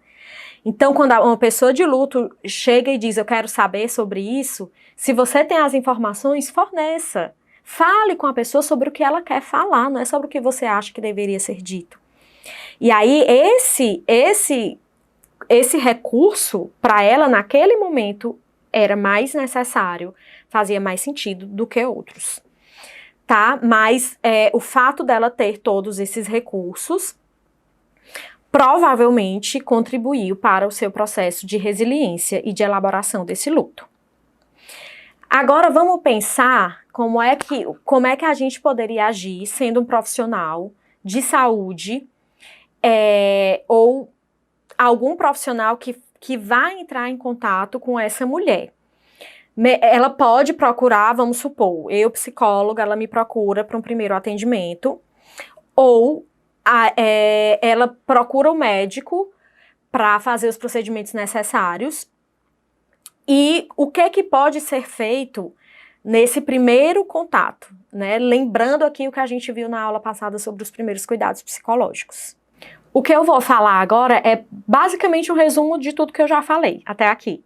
Então, quando uma pessoa de luto chega e diz, eu quero saber sobre isso, se você tem as informações, forneça. Fale com a pessoa sobre o que ela quer falar, não é sobre o que você acha que deveria ser dito. E aí, esse recurso, para ela, naquele momento, era mais necessário, fazia mais sentido do que outros. Tá? Mas o fato dela ter todos esses recursos provavelmente contribuiu para o seu processo de resiliência e de elaboração desse luto. Agora vamos pensar como é que a gente poderia agir sendo um profissional de saúde ou algum profissional que vai entrar em contato com essa mulher. Ela pode procurar, vamos supor, eu, psicóloga, ela me procura para um primeiro atendimento, ou ela procura o médico para fazer os procedimentos necessários. E o que pode ser feito nesse primeiro contato, né? Lembrando aqui o que a gente viu na aula passada sobre os primeiros cuidados psicológicos. O que eu vou falar agora é basicamente um resumo de tudo que eu já falei até aqui,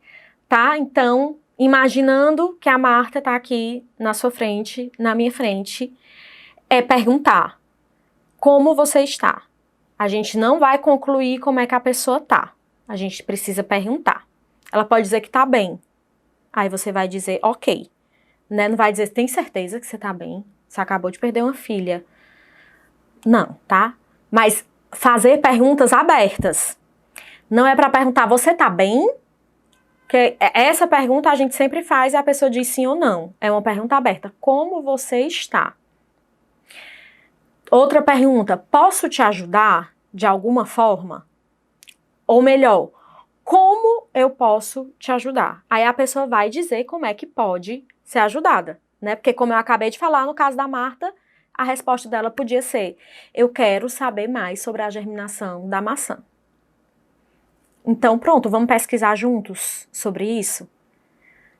tá? Então, imaginando que a Marta está aqui na sua frente, na minha frente, é perguntar como você está. A gente não vai concluir como é que a pessoa está. A gente precisa perguntar. Ela pode dizer que está bem. Aí você vai dizer, ok. Né? Não vai dizer, tem certeza que você está bem? Você acabou de perder uma filha. Não, tá? Mas fazer perguntas abertas. Não é para perguntar, você está bem? Porque essa pergunta a gente sempre faz e a pessoa diz sim ou não. É uma pergunta aberta. Como você está? Outra pergunta, posso te ajudar de alguma forma? Ou melhor, como eu posso te ajudar? Aí a pessoa vai dizer como é que pode ser ajudada, né? Porque como eu acabei de falar, no caso da Marta, a resposta dela podia ser, eu quero saber mais sobre a germinação da maçã. Então pronto, vamos pesquisar juntos sobre isso?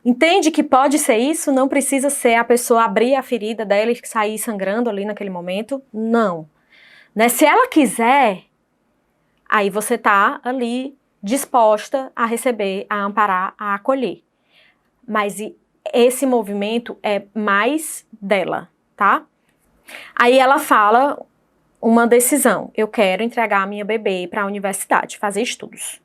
Entende que pode ser isso? Não precisa ser a pessoa abrir a ferida dela e sair sangrando ali naquele momento? Não. Né? Se ela quiser, aí você tá ali disposta a receber, a amparar, a acolher. Mas esse movimento é mais dela, tá? Aí ela fala uma decisão. Eu quero entregar a minha bebê para a universidade, fazer estudos.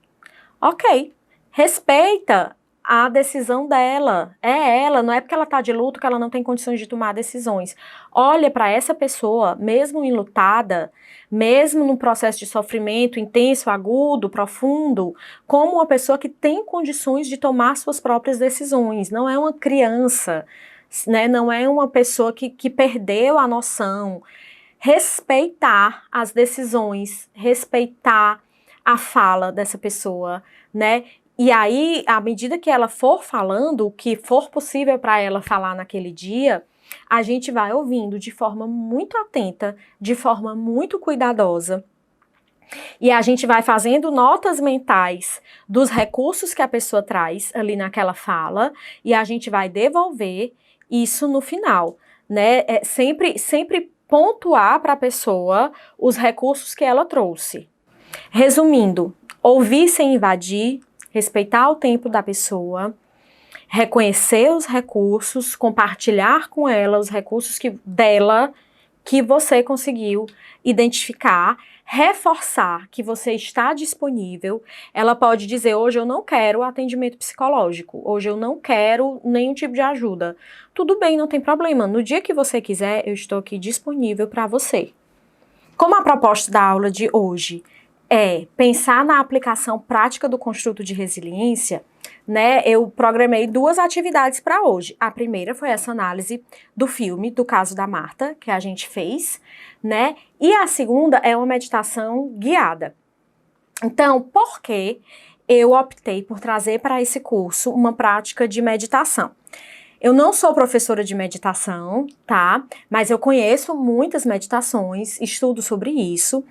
Ok, respeita a decisão dela. É ela, não é porque ela tá de luto que ela não tem condições de tomar decisões. Olha para essa pessoa, mesmo enlutada, mesmo num processo de sofrimento intenso, agudo, profundo, como uma pessoa que tem condições de tomar suas próprias decisões. Não é uma criança, né? Não é uma pessoa que perdeu a noção. Respeitar as decisões, respeitar a fala dessa pessoa, né? E aí, à medida que ela for falando, o que for possível para ela falar naquele dia, a gente vai ouvindo de forma muito atenta, de forma muito cuidadosa. E a gente vai fazendo notas mentais dos recursos que a pessoa traz ali naquela fala, e a gente vai devolver isso no final, né? Sempre pontuar para a pessoa os recursos que ela trouxe. Resumindo, ouvir sem invadir, respeitar o tempo da pessoa, reconhecer os recursos, compartilhar com ela os recursos dela que você conseguiu identificar, reforçar que você está disponível. Ela pode dizer, hoje eu não quero atendimento psicológico, hoje eu não quero nenhum tipo de ajuda. Tudo bem, não tem problema. No dia que você quiser, eu estou aqui disponível para você. Como a proposta da aula de hoje é pensar na aplicação prática do construto de resiliência, né, eu programei 2 atividades para hoje. A primeira foi essa análise do filme, do caso da Marta, que a gente fez, né, e a segunda é uma meditação guiada. Então, por que eu optei por trazer para esse curso uma prática de meditação? Eu não sou professora de meditação, tá? Mas eu conheço muitas meditações, estudo sobre isso.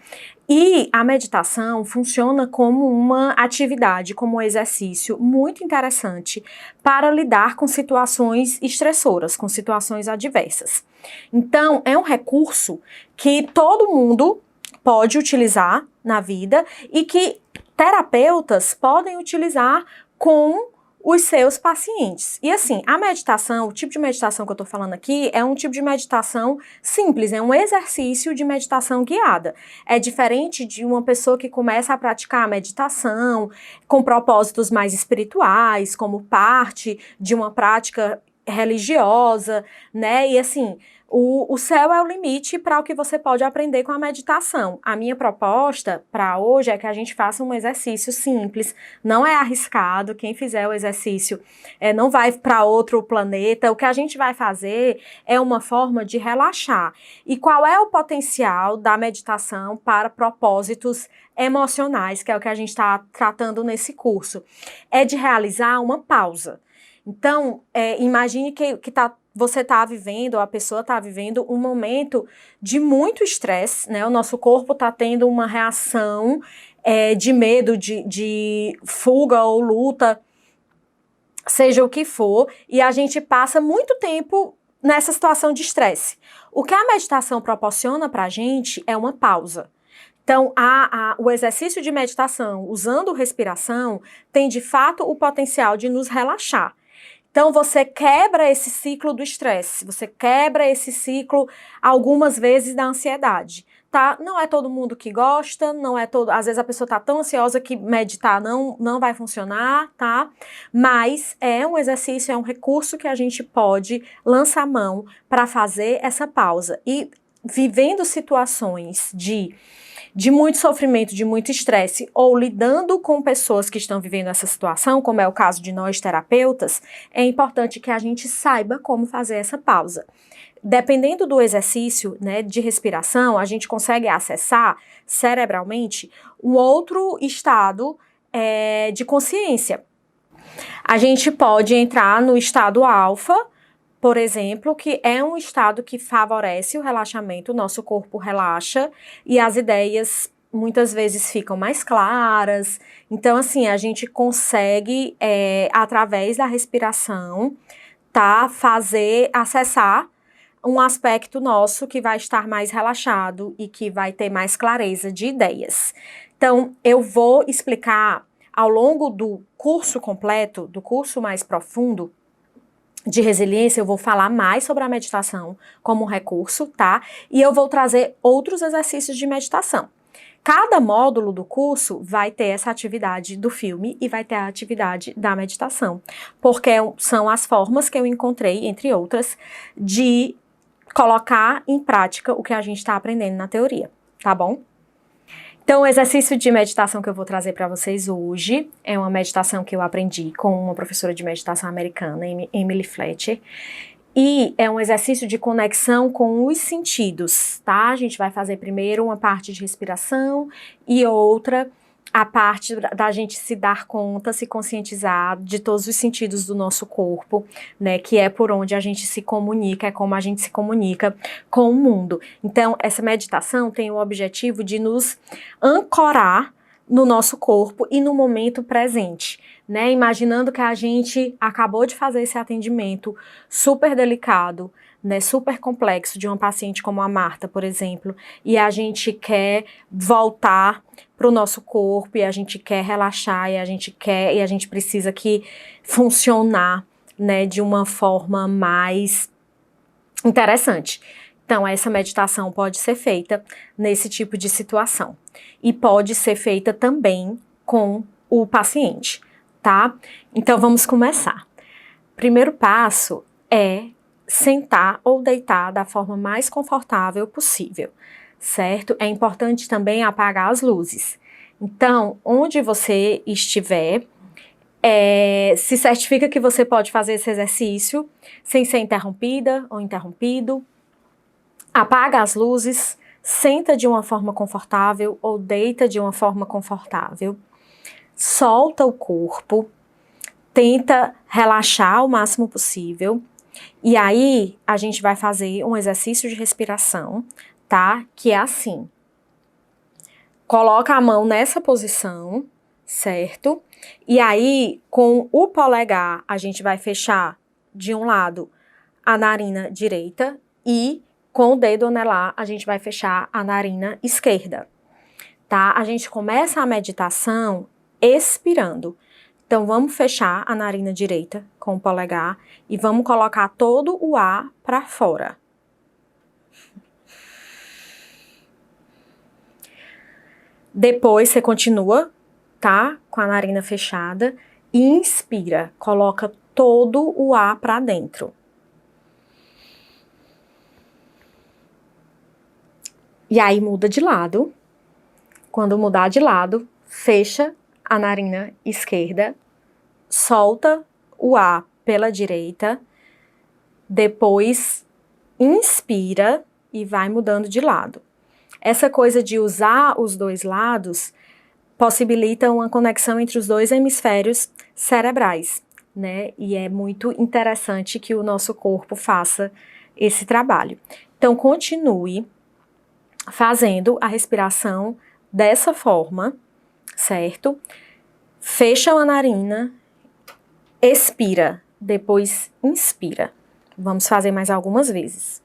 E a meditação funciona como uma atividade, como um exercício muito interessante para lidar com situações estressoras, com situações adversas. Então, é um recurso que todo mundo pode utilizar na vida e que terapeutas podem utilizar com os seus pacientes. E assim, a meditação, o tipo de meditação que eu tô falando aqui é um tipo de meditação simples, é um exercício de meditação guiada. É diferente de uma pessoa que começa a praticar a meditação com propósitos mais espirituais, como parte de uma prática religiosa, né? E assim, o céu é o limite para o que você pode aprender com a meditação. A minha proposta para hoje é que a gente faça um exercício simples, não é arriscado, quem fizer o exercício não vai para outro planeta, o que a gente vai fazer é uma forma de relaxar. E qual é o potencial da meditação para propósitos emocionais, que é o que a gente está tratando nesse curso? É de realizar uma pausa. Então, imagine que você está vivendo, ou a pessoa está vivendo um momento de muito estresse, né? O nosso corpo está tendo uma reação de medo, de fuga ou luta, seja o que for, e a gente passa muito tempo nessa situação de estresse. O que a meditação proporciona para a gente é uma pausa. Então, o exercício de meditação, usando respiração, tem de fato o potencial de nos relaxar. Então, você quebra esse ciclo do estresse, você quebra esse ciclo algumas vezes da ansiedade, tá? Não é todo mundo que gosta, às vezes a pessoa tá tão ansiosa que meditar não vai funcionar, tá? Mas é um exercício, é um recurso que a gente pode lançar mão para fazer essa pausa. E vivendo situações de muito sofrimento, de muito estresse, ou lidando com pessoas que estão vivendo essa situação, como é o caso de nós terapeutas, é importante que a gente saiba como fazer essa pausa. Dependendo do exercício, né, de respiração, a gente consegue acessar cerebralmente um outro estado de consciência. A gente pode entrar no estado alfa, por exemplo, que é um estado que favorece o relaxamento, o nosso corpo relaxa e as ideias muitas vezes ficam mais claras. Então, assim, a gente consegue, através da respiração, acessar um aspecto nosso que vai estar mais relaxado e que vai ter mais clareza de ideias. Então, eu vou explicar ao longo do curso completo, do curso mais profundo de resiliência, eu vou falar mais sobre a meditação como recurso, tá? E eu vou trazer outros exercícios de meditação. Cada módulo do curso vai ter essa atividade do filme e vai ter a atividade da meditação, porque são as formas que eu encontrei, entre outras, de colocar em prática o que a gente está aprendendo na teoria, tá bom? Então, o exercício de meditação que eu vou trazer para vocês hoje é uma meditação que eu aprendi com uma professora de meditação americana, Emily Fletcher, e é um exercício de conexão com os sentidos, tá? A gente vai fazer primeiro uma parte de respiração e outra a parte da gente se dar conta, se conscientizar de todos os sentidos do nosso corpo, né, que é por onde a gente se comunica, é como a gente se comunica com o mundo. Então, essa meditação tem o objetivo de nos ancorar no nosso corpo e no momento presente, né, imaginando que a gente acabou de fazer esse atendimento super delicado, né, super complexo de uma paciente como a Marta, por exemplo, e a gente quer voltar para o nosso corpo, e a gente quer relaxar, e a gente precisa que funcionar, né, de uma forma mais interessante. Então, essa meditação pode ser feita nesse tipo de situação. E pode ser feita também com o paciente, tá? Então, vamos começar. Primeiro passo é sentar ou deitar da forma mais confortável possível, certo? É importante também apagar as luzes. Então, onde você estiver, se certifica que você pode fazer esse exercício sem ser interrompida ou interrompido. Apaga as luzes, senta de uma forma confortável ou deita de uma forma confortável. Solta o corpo, tenta relaxar o máximo possível. E aí, a gente vai fazer um exercício de respiração, tá? Que é assim. Coloca a mão nessa posição, certo? E aí, com o polegar, a gente vai fechar de um lado a narina direita e com o dedo anelar, a gente vai fechar a narina esquerda, tá? A gente começa a meditação expirando. Então, vamos fechar a narina direita com o polegar e vamos colocar todo o ar para fora. Depois, você continua, tá? Com a narina fechada e inspira. Coloca todo o ar para dentro. E aí, muda de lado. Quando mudar de lado, fecha a narina esquerda, solta o ar pela direita, depois inspira e vai mudando de lado. Essa coisa de usar os dois lados possibilita uma conexão entre os dois hemisférios cerebrais, né? E é muito interessante que o nosso corpo faça esse trabalho. Então, continue fazendo a respiração dessa forma, certo? Fecha a narina, expira, depois inspira. Vamos fazer mais algumas vezes.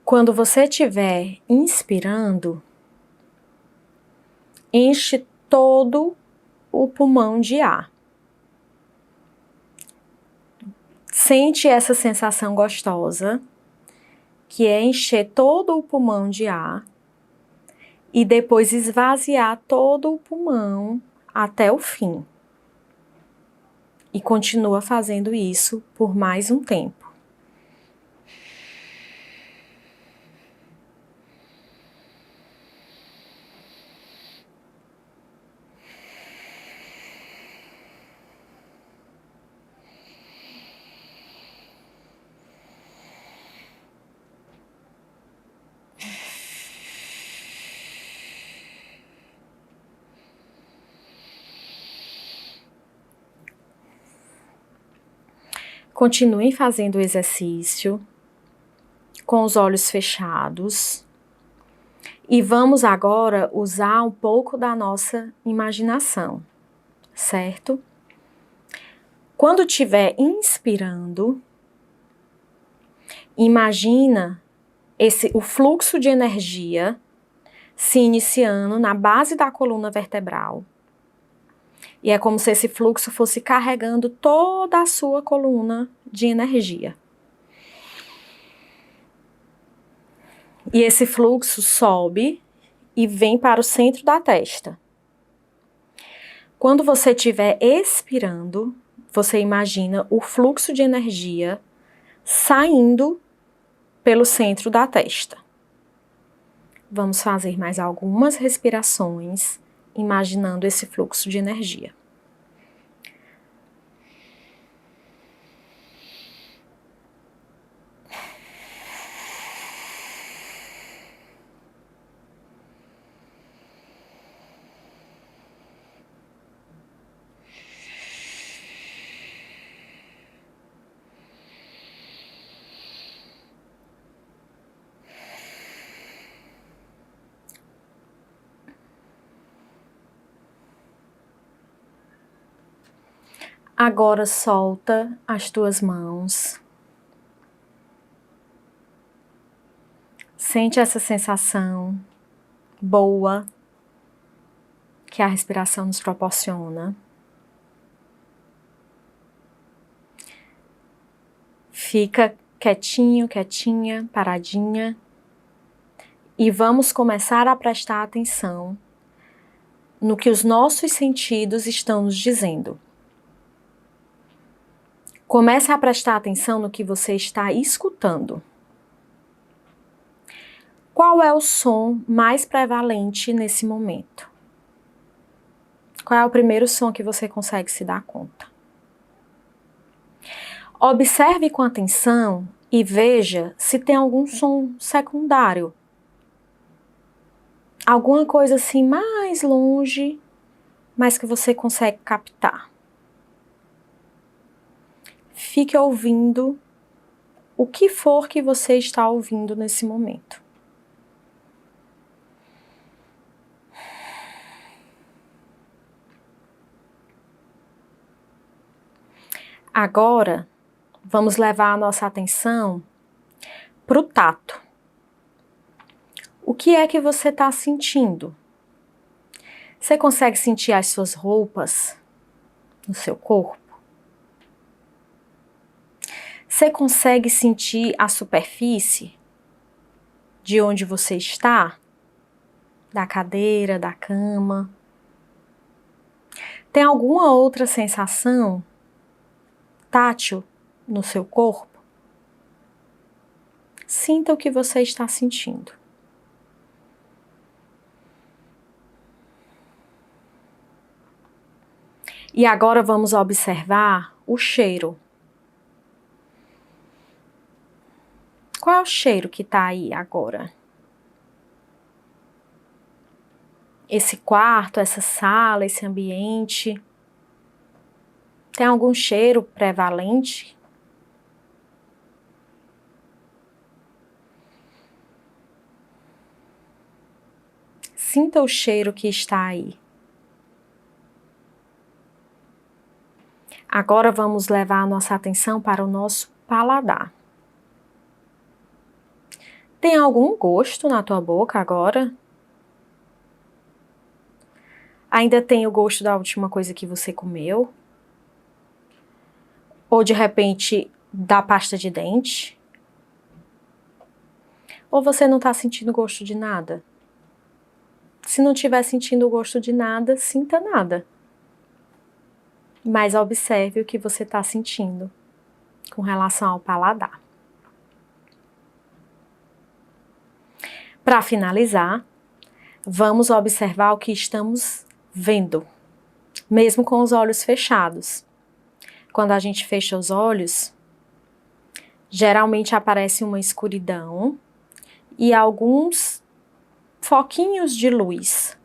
Quando você estiver inspirando, enche todo o pulmão de ar. Sente essa sensação gostosa, que é encher todo o pulmão de ar e depois esvaziar todo o pulmão até o fim. E continua fazendo isso por mais um tempo. Continuem fazendo o exercício com os olhos fechados. E vamos agora usar um pouco da nossa imaginação, certo? Quando estiver inspirando, imagina o fluxo de energia se iniciando na base da coluna vertebral. E é como se esse fluxo fosse carregando toda a sua coluna de energia. E esse fluxo sobe e vem para o centro da testa. Quando você estiver expirando, você imagina o fluxo de energia saindo pelo centro da testa. Vamos fazer mais algumas respirações, imaginando esse fluxo de energia. Agora solta as tuas mãos. Sente essa sensação boa que a respiração nos proporciona. Fica quietinho, quietinha, paradinha. E vamos começar a prestar atenção no que os nossos sentidos estão nos dizendo. Comece a prestar atenção no que você está escutando. Qual é o som mais prevalente nesse momento? Qual é o primeiro som que você consegue se dar conta? Observe com atenção e veja se tem algum som secundário. Alguma coisa assim mais longe, mas que você consegue captar. Fique ouvindo o que for que você está ouvindo nesse momento. Agora, vamos levar a nossa atenção para o tato. O que é que você está sentindo? Você consegue sentir as suas roupas no seu corpo? Você consegue sentir a superfície de onde você está? Da cadeira, da cama? Tem alguma outra sensação tátil no seu corpo? Sinta o que você está sentindo. E agora vamos observar o cheiro. Qual é o cheiro que está aí agora? Esse quarto, essa sala, esse ambiente, tem algum cheiro prevalente? Sinta o cheiro que está aí. Agora vamos levar a nossa atenção para o nosso paladar. Tem algum gosto na tua boca agora? Ainda tem o gosto da última coisa que você comeu? Ou de repente da pasta de dente? Ou você não está sentindo gosto de nada? Se não estiver sentindo o gosto de nada, sinta nada. Mas observe o que você está sentindo com relação ao paladar. Para finalizar, vamos observar o que estamos vendo, mesmo com os olhos fechados. Quando a gente fecha os olhos, geralmente aparece uma escuridão e alguns foquinhos de luz.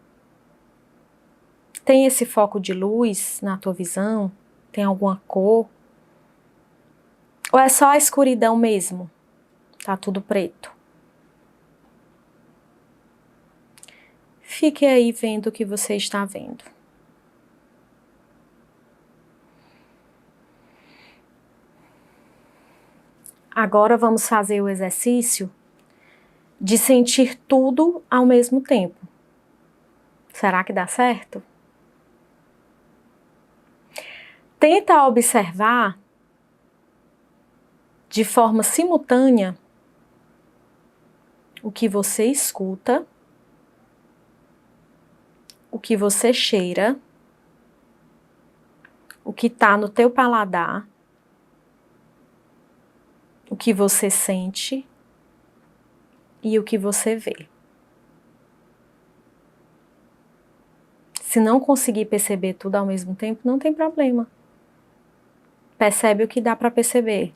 Tem esse foco de luz na tua visão? Tem alguma cor? Ou é só a escuridão mesmo? Tá tudo preto. Fique aí vendo o que você está vendo. Agora vamos fazer o exercício de sentir tudo ao mesmo tempo. Será que dá certo? Tenta observar de forma simultânea o que você escuta, o que você cheira, o que está no teu paladar, o que você sente e o que você vê. Se não conseguir perceber tudo ao mesmo tempo, não tem problema. Percebe o que dá para perceber.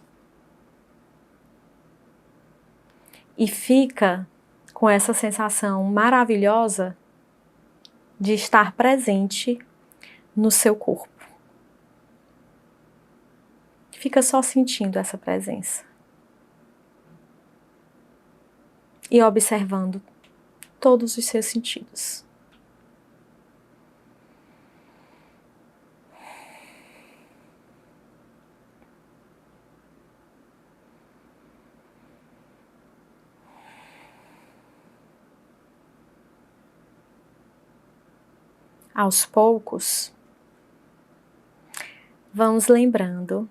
E fica com essa sensação maravilhosa de estar presente no seu corpo. Fica só sentindo essa presença. E observando todos os seus sentidos. Aos poucos, vamos lembrando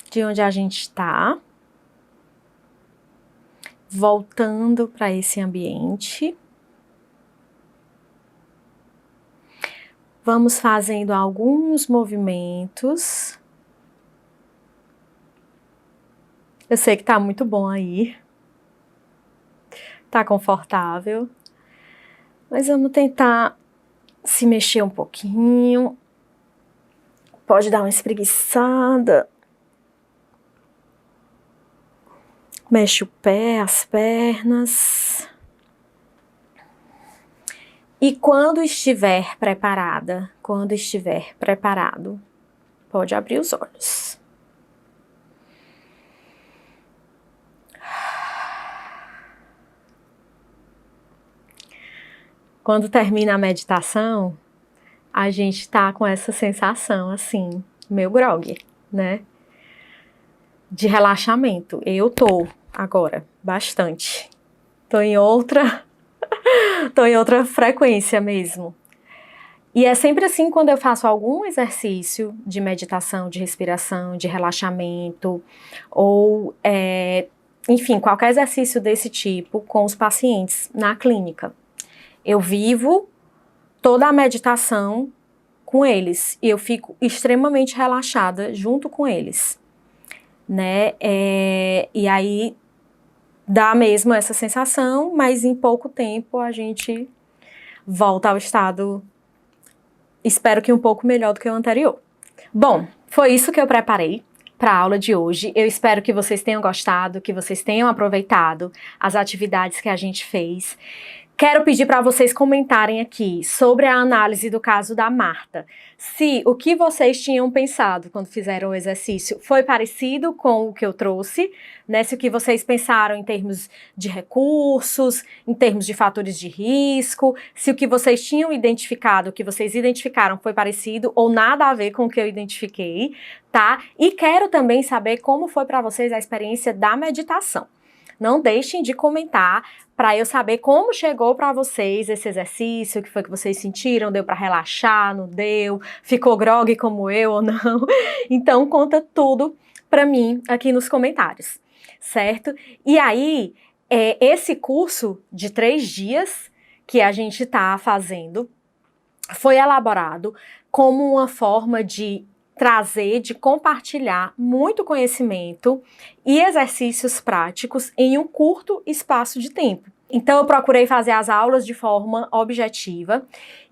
de onde a gente está, voltando para esse ambiente. Vamos fazendo alguns movimentos. Eu sei que tá muito bom aí. Tá confortável. Mas vamos tentar se mexer um pouquinho. Pode dar uma espreguiçada. Mexe o pé, as pernas. E quando estiver preparada, quando estiver preparado, pode abrir os olhos. Quando termina a meditação, a gente tá com essa sensação assim, meio groggy, né? De relaxamento. Eu tô agora, bastante. Tô em outra frequência mesmo. E é sempre assim quando eu faço algum exercício de meditação, de respiração, de relaxamento, ou, enfim, qualquer exercício desse tipo com os pacientes na clínica. Eu vivo toda a meditação com eles e eu fico extremamente relaxada junto com eles, né? E aí dá mesmo essa sensação, mas em pouco tempo a gente volta ao estado, espero que um pouco melhor do que o anterior. Bom, foi isso que eu preparei para a aula de hoje. Eu espero que vocês tenham gostado, que vocês tenham aproveitado as atividades que a gente fez. Quero pedir para vocês comentarem aqui sobre a análise do caso da Marta. Se o que vocês tinham pensado quando fizeram o exercício foi parecido com o que eu trouxe, né? Se o que vocês pensaram em termos de recursos, em termos de fatores de risco, se o que vocês tinham identificado, o que vocês identificaram foi parecido ou nada a ver com o que eu identifiquei, tá? E quero também saber como foi para vocês a experiência da meditação. Não deixem de comentar para eu saber como chegou para vocês esse exercício, o que foi que vocês sentiram, deu para relaxar, não deu, ficou groggy como eu ou não. Então conta tudo para mim aqui nos comentários, certo? E aí, esse curso de 3 dias que a gente está fazendo foi elaborado como uma forma de trazer, de compartilhar muito conhecimento e exercícios práticos em um curto espaço de tempo. Então eu procurei fazer as aulas de forma objetiva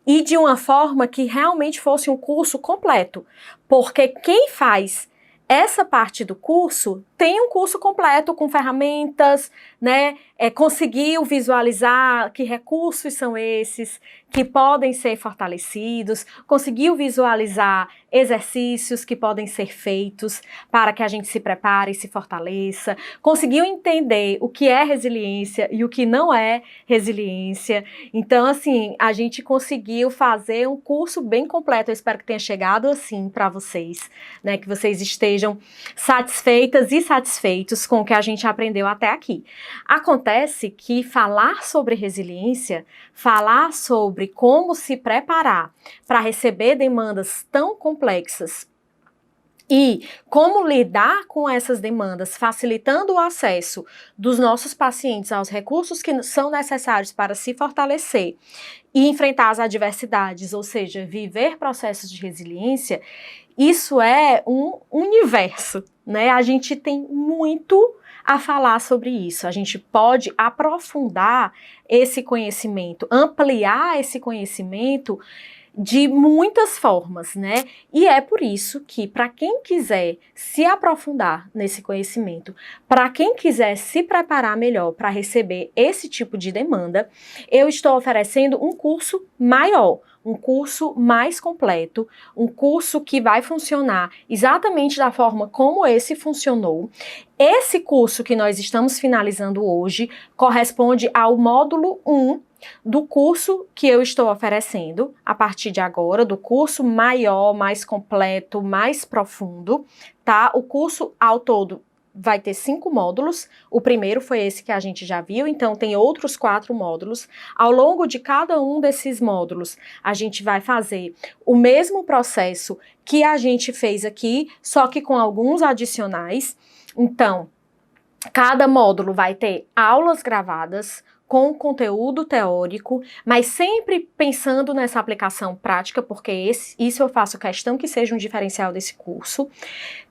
e de uma forma que realmente fosse um curso completo, porque quem faz essa parte do curso tem um curso completo com ferramentas, né? Conseguiu visualizar que recursos são esses, que podem ser fortalecidos, conseguiu visualizar exercícios que podem ser feitos para que a gente se prepare e se fortaleça, conseguiu entender o que é resiliência e o que não é resiliência. Então, assim, a gente conseguiu fazer um curso bem completo. Eu espero que tenha chegado assim para vocês, né? Que vocês estejam satisfeitas e satisfeitos com o que a gente aprendeu até aqui. Acontece que falar sobre resiliência, falar sobre como se preparar para receber demandas tão complexas e como lidar com essas demandas, facilitando o acesso dos nossos pacientes aos recursos que são necessários para se fortalecer e enfrentar as adversidades, ou seja, viver processos de resiliência, isso é um universo, né? A gente tem muito a falar sobre isso. A gente pode aprofundar esse conhecimento, ampliar esse conhecimento de muitas formas, né? E é por isso que, para quem quiser se aprofundar nesse conhecimento, para quem quiser se preparar melhor para receber esse tipo de demanda, eu estou oferecendo um curso maior, um curso mais completo, um curso que vai funcionar exatamente da forma como esse funcionou. Esse curso que nós estamos finalizando hoje corresponde ao módulo 1 do curso que eu estou oferecendo a partir de agora, do curso maior, mais completo, mais profundo, tá? O curso ao todo vai ter 5 módulos, o primeiro foi esse que a gente já viu, então tem outros 4 módulos. Ao longo de cada um desses módulos, a gente vai fazer o mesmo processo que a gente fez aqui, só que com alguns adicionais. Então, cada módulo vai ter aulas gravadas, com conteúdo teórico, mas sempre pensando nessa aplicação prática, porque isso eu faço questão que seja um diferencial desse curso.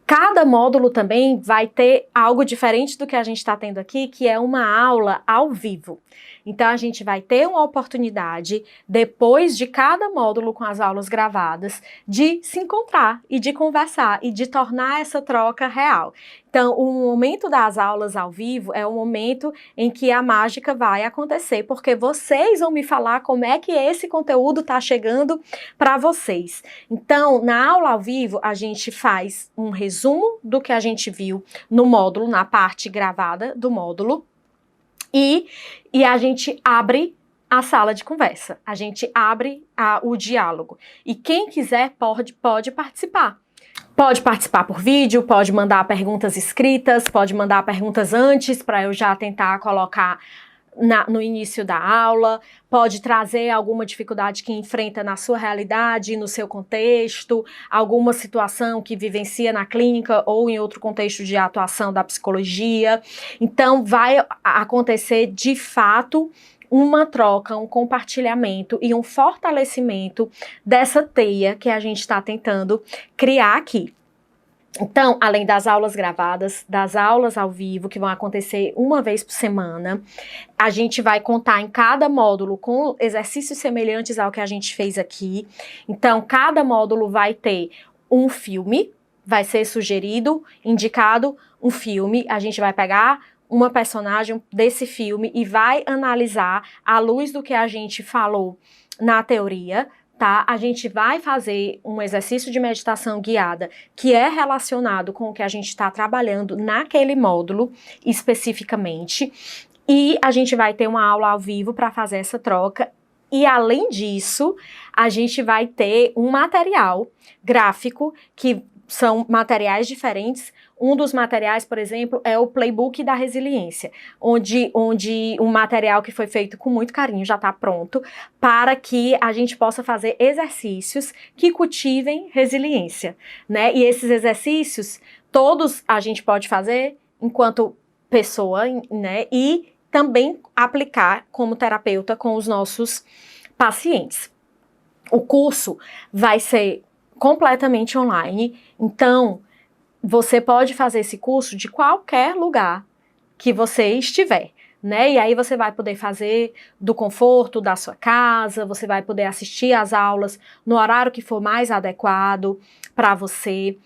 Cada módulo também vai ter algo diferente do que a gente está tendo aqui, que é uma aula ao vivo. Então, a gente vai ter uma oportunidade, depois de cada módulo com as aulas gravadas, de se encontrar e de conversar e de tornar essa troca real. Então, o momento das aulas ao vivo é o momento em que a mágica vai acontecer, porque vocês vão me falar como é que esse conteúdo está chegando para vocês. Então, na aula ao vivo, a gente faz um resumo do que a gente viu no módulo, na parte gravada do módulo, e a gente abre a sala de conversa, a gente abre o diálogo. E quem quiser pode participar. Pode participar por vídeo, pode mandar perguntas escritas, pode mandar perguntas antes para eu já tentar colocar no início da aula, pode trazer alguma dificuldade que enfrenta na sua realidade, no seu contexto, alguma situação que vivencia na clínica ou em outro contexto de atuação da psicologia. Então, vai acontecer de fato uma troca, um compartilhamento e um fortalecimento dessa teia que a gente está tentando criar aqui. Então, além das aulas gravadas, das aulas ao vivo, que vão acontecer uma vez por semana, a gente vai contar em cada módulo com exercícios semelhantes ao que a gente fez aqui. Então, cada módulo vai ter um filme, vai ser sugerido, indicado um filme, a gente vai pegar uma personagem desse filme e vai analisar à luz do que a gente falou na teoria, tá? A gente vai fazer um exercício de meditação guiada que é relacionado com o que a gente está trabalhando naquele módulo especificamente, e a gente vai ter uma aula ao vivo para fazer essa troca. E além disso, a gente vai ter um material gráfico, que são materiais diferentes. Um dos materiais, por exemplo, é o Playbook da Resiliência, onde um material que foi feito com muito carinho já está pronto para que a gente possa fazer exercícios que cultivem resiliência, né? E esses exercícios, todos a gente pode fazer enquanto pessoa, né? E também aplicar como terapeuta com os nossos pacientes. O curso vai ser completamente online, então você pode fazer esse curso de qualquer lugar que você estiver, né? E aí você vai poder fazer do conforto da sua casa, você vai poder assistir às aulas no horário que for mais adequado para você.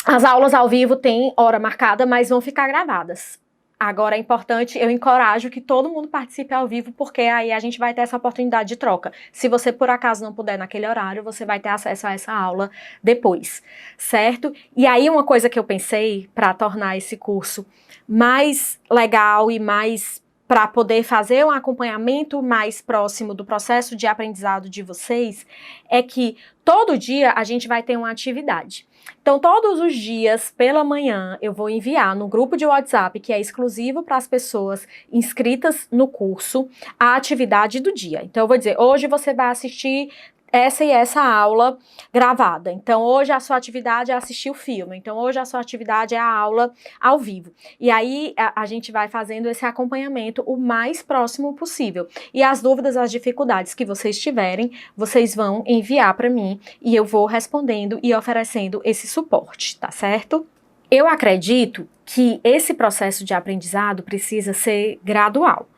As aulas ao vivo têm hora marcada, mas vão ficar gravadas. Agora é importante, eu encorajo que todo mundo participe ao vivo, porque aí a gente vai ter essa oportunidade de troca. Se você por acaso não puder naquele horário, você vai ter acesso a essa aula depois, certo? E aí uma coisa que eu pensei para tornar esse curso mais legal e mais para poder fazer um acompanhamento mais próximo do processo de aprendizado de vocês, é que todo dia a gente vai ter uma atividade. Então, todos os dias, pela manhã, eu vou enviar no grupo de WhatsApp, que é exclusivo para as pessoas inscritas no curso, a atividade do dia. Então, eu vou dizer, hoje você vai assistir essa e essa aula gravada. Então, hoje a sua atividade é assistir o filme. Então, hoje a sua atividade é a aula ao vivo. E aí, a gente vai fazendo esse acompanhamento o mais próximo possível. E as dúvidas, as dificuldades que vocês tiverem, vocês vão enviar para mim e eu vou respondendo e oferecendo esse suporte, tá certo? Eu acredito que esse processo de aprendizado precisa ser gradual,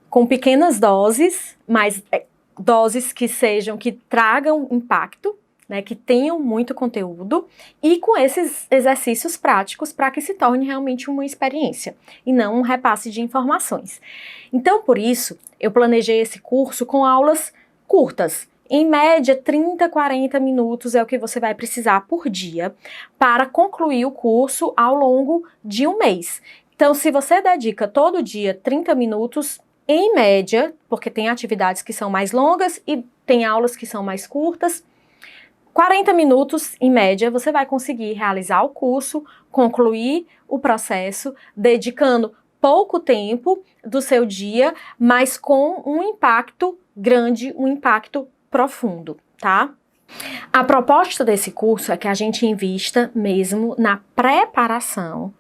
com pequenas doses, mas doses que tragam impacto, né, que tenham muito conteúdo e com esses exercícios práticos para que se torne realmente uma experiência e não um repasse de informações. Então, por isso, eu planejei esse curso com aulas curtas. Em média, 30, 40 minutos é o que você vai precisar por dia para concluir o curso ao longo de um mês. Então, se você dedica todo dia 30 minutos, em média, porque tem atividades que são mais longas e tem aulas que são mais curtas, 40 minutos, em média, você vai conseguir realizar o curso, concluir o processo, dedicando pouco tempo do seu dia, mas com um impacto grande, um impacto profundo, tá? A proposta desse curso é que a gente invista mesmo na preparação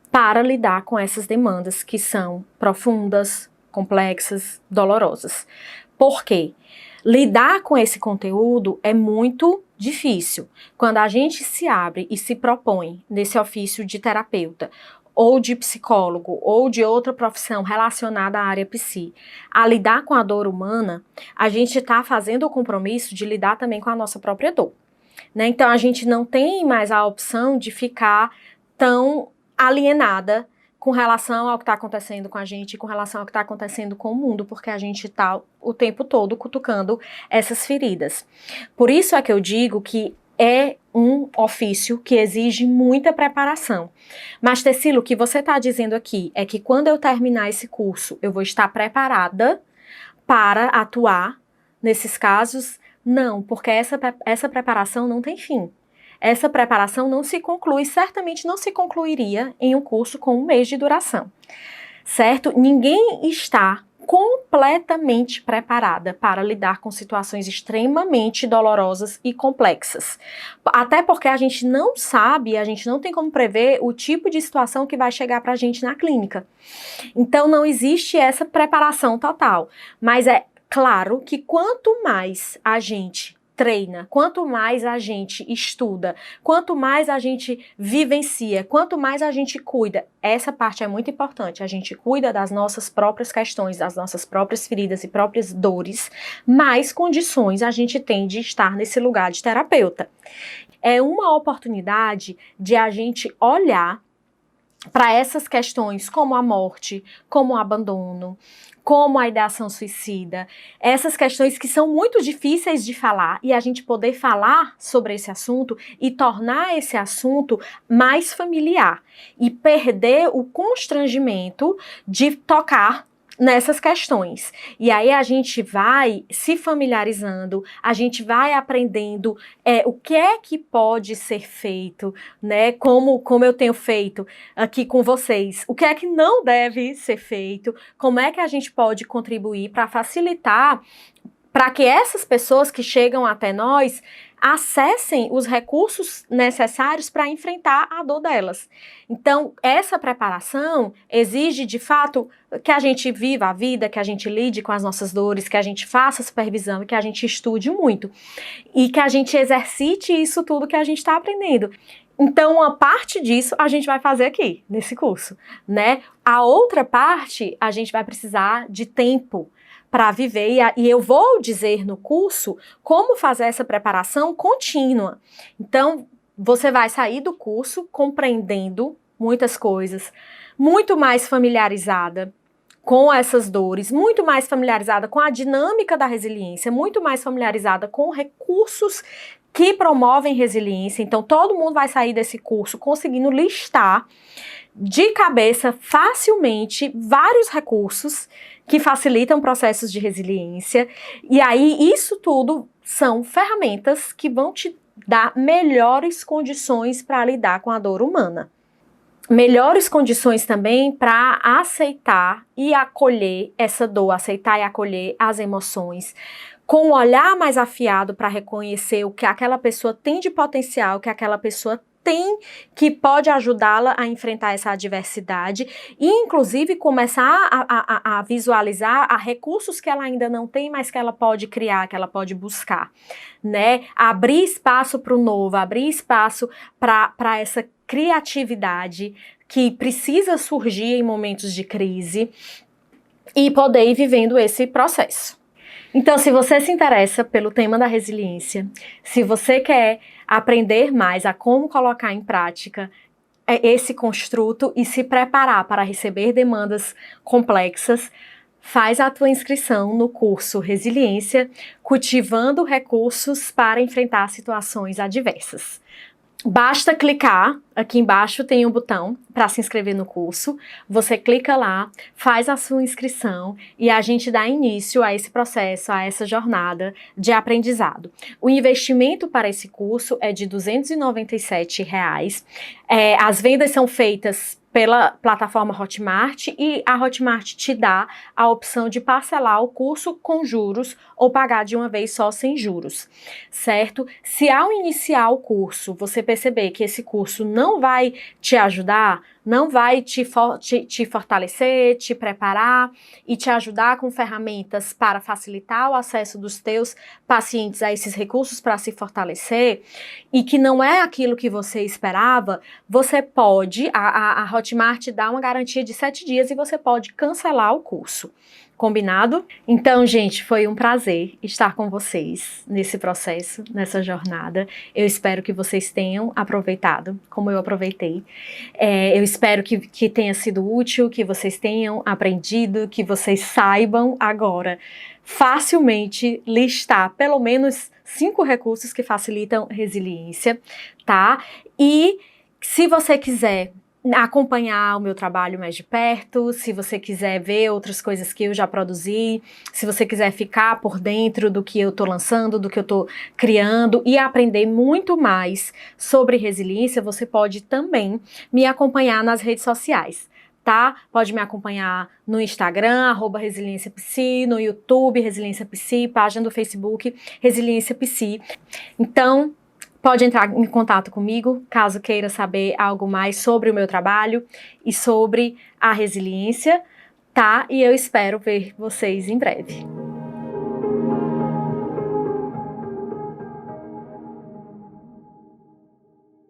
para lidar com essas demandas que são profundas, complexas, dolorosas. Por quê? Lidar com esse conteúdo é muito difícil. Quando a gente se abre e se propõe nesse ofício de terapeuta, ou de psicólogo, ou de outra profissão relacionada à área psi, a lidar com a dor humana, a gente está fazendo o compromisso de lidar também com a nossa própria dor, né? Então a gente não tem mais a opção de ficar tão alienada com relação ao que está acontecendo com a gente, com relação ao que está acontecendo com o mundo, porque a gente está o tempo todo cutucando essas feridas. Por isso é que eu digo que é um ofício que exige muita preparação. Mas, Tecílio, o que você está dizendo aqui é que quando eu terminar esse curso, eu vou estar preparada para atuar nesses casos? Não, porque essa preparação não tem fim. Essa preparação não se conclui, certamente não se concluiria em um curso com um mês de duração, certo? Ninguém está completamente preparada para lidar com situações extremamente dolorosas e complexas. Até porque a gente não sabe, a gente não tem como prever o tipo de situação que vai chegar para a gente na clínica. Então não existe essa preparação total. Mas é claro que quanto mais a gente treina, quanto mais a gente estuda, quanto mais a gente vivencia, quanto mais a gente cuida, essa parte é muito importante, a gente cuida das nossas próprias questões, das nossas próprias feridas e próprias dores, mais condições a gente tem de estar nesse lugar de terapeuta. É uma oportunidade de a gente olhar para essas questões como a morte, como o abandono, como a ideação suicida, essas questões que são muito difíceis de falar e a gente poder falar sobre esse assunto e tornar esse assunto mais familiar e perder o constrangimento de tocar nessas questões. E aí a gente vai se familiarizando, a gente vai aprendendo o que é que pode ser feito, né? Como eu tenho feito aqui com vocês. O que é que não deve ser feito? Como é que a gente pode contribuir para facilitar para que essas pessoas que chegam até nós acessem os recursos necessários para enfrentar a dor delas. Então, essa preparação exige, de fato, que a gente viva a vida, que a gente lide com as nossas dores, que a gente faça supervisão e que a gente estude muito. E que a gente exercite isso tudo que a gente está aprendendo. Então, uma parte disso a gente vai fazer aqui, nesse curso, né? A outra parte, a gente vai precisar de tempo para viver, e eu vou dizer no curso como fazer essa preparação contínua. Então, você vai sair do curso compreendendo muitas coisas, muito mais familiarizada com essas dores, muito mais familiarizada com a dinâmica da resiliência, muito mais familiarizada com recursos que promovem resiliência. Então, todo mundo vai sair desse curso conseguindo listar de cabeça facilmente vários recursos que facilitam processos de resiliência. E aí, isso tudo são ferramentas que vão te dar melhores condições para lidar com a dor humana. Melhores condições também para aceitar e acolher essa dor, aceitar e acolher as emoções, com um olhar mais afiado para reconhecer o que aquela pessoa tem de potencial, o que aquela pessoa tem que pode ajudá-la a enfrentar essa adversidade e, inclusive, começar a visualizar recursos que ela ainda não tem, mas que ela pode criar, que ela pode buscar, né? Abrir espaço para o novo, abrir espaço para essa criatividade que precisa surgir em momentos de crise e poder ir vivendo esse processo. Então, se você se interessa pelo tema da resiliência, se você quer aprender mais a como colocar em prática esse construto e se preparar para receber demandas complexas, faz a tua inscrição no curso Resiliência, cultivando recursos para enfrentar situações adversas. Basta clicar, aqui embaixo tem um botão para se inscrever no curso, você clica lá, faz a sua inscrição e a gente dá início a esse processo, a essa jornada de aprendizado. O investimento para esse curso é de R$ 297. As vendas são feitas pela plataforma Hotmart e a Hotmart te dá a opção de parcelar o curso com juros ou pagar de uma vez só sem juros, certo? Se ao iniciar o curso você perceber que esse curso não vai te ajudar, não vai te fortalecer, te preparar e te ajudar com ferramentas para facilitar o acesso dos teus pacientes a esses recursos para se fortalecer e que não é aquilo que você esperava, você pode, a Hotmart dá uma garantia de 7 dias e você pode cancelar o curso. Combinado? Então, gente, foi um prazer estar com vocês nesse processo, nessa jornada. Eu espero que vocês tenham aproveitado, como eu aproveitei. Eu espero que tenha sido útil, que vocês tenham aprendido, que vocês saibam agora facilmente listar pelo menos 5 recursos que facilitam resiliência, tá? E se você quiser acompanhar o meu trabalho mais de perto, se você quiser ver outras coisas que eu já produzi, se você quiser ficar por dentro do que eu tô lançando, do que eu tô criando e aprender muito mais sobre resiliência, você pode também me acompanhar nas redes sociais, tá? Pode me acompanhar no Instagram, @resiliênciapsi, no YouTube, Resiliência Psi, página do Facebook, Resiliência Psi. Então, pode entrar em contato comigo, caso queira saber algo mais sobre o meu trabalho e sobre a resiliência, tá? E eu espero ver vocês em breve.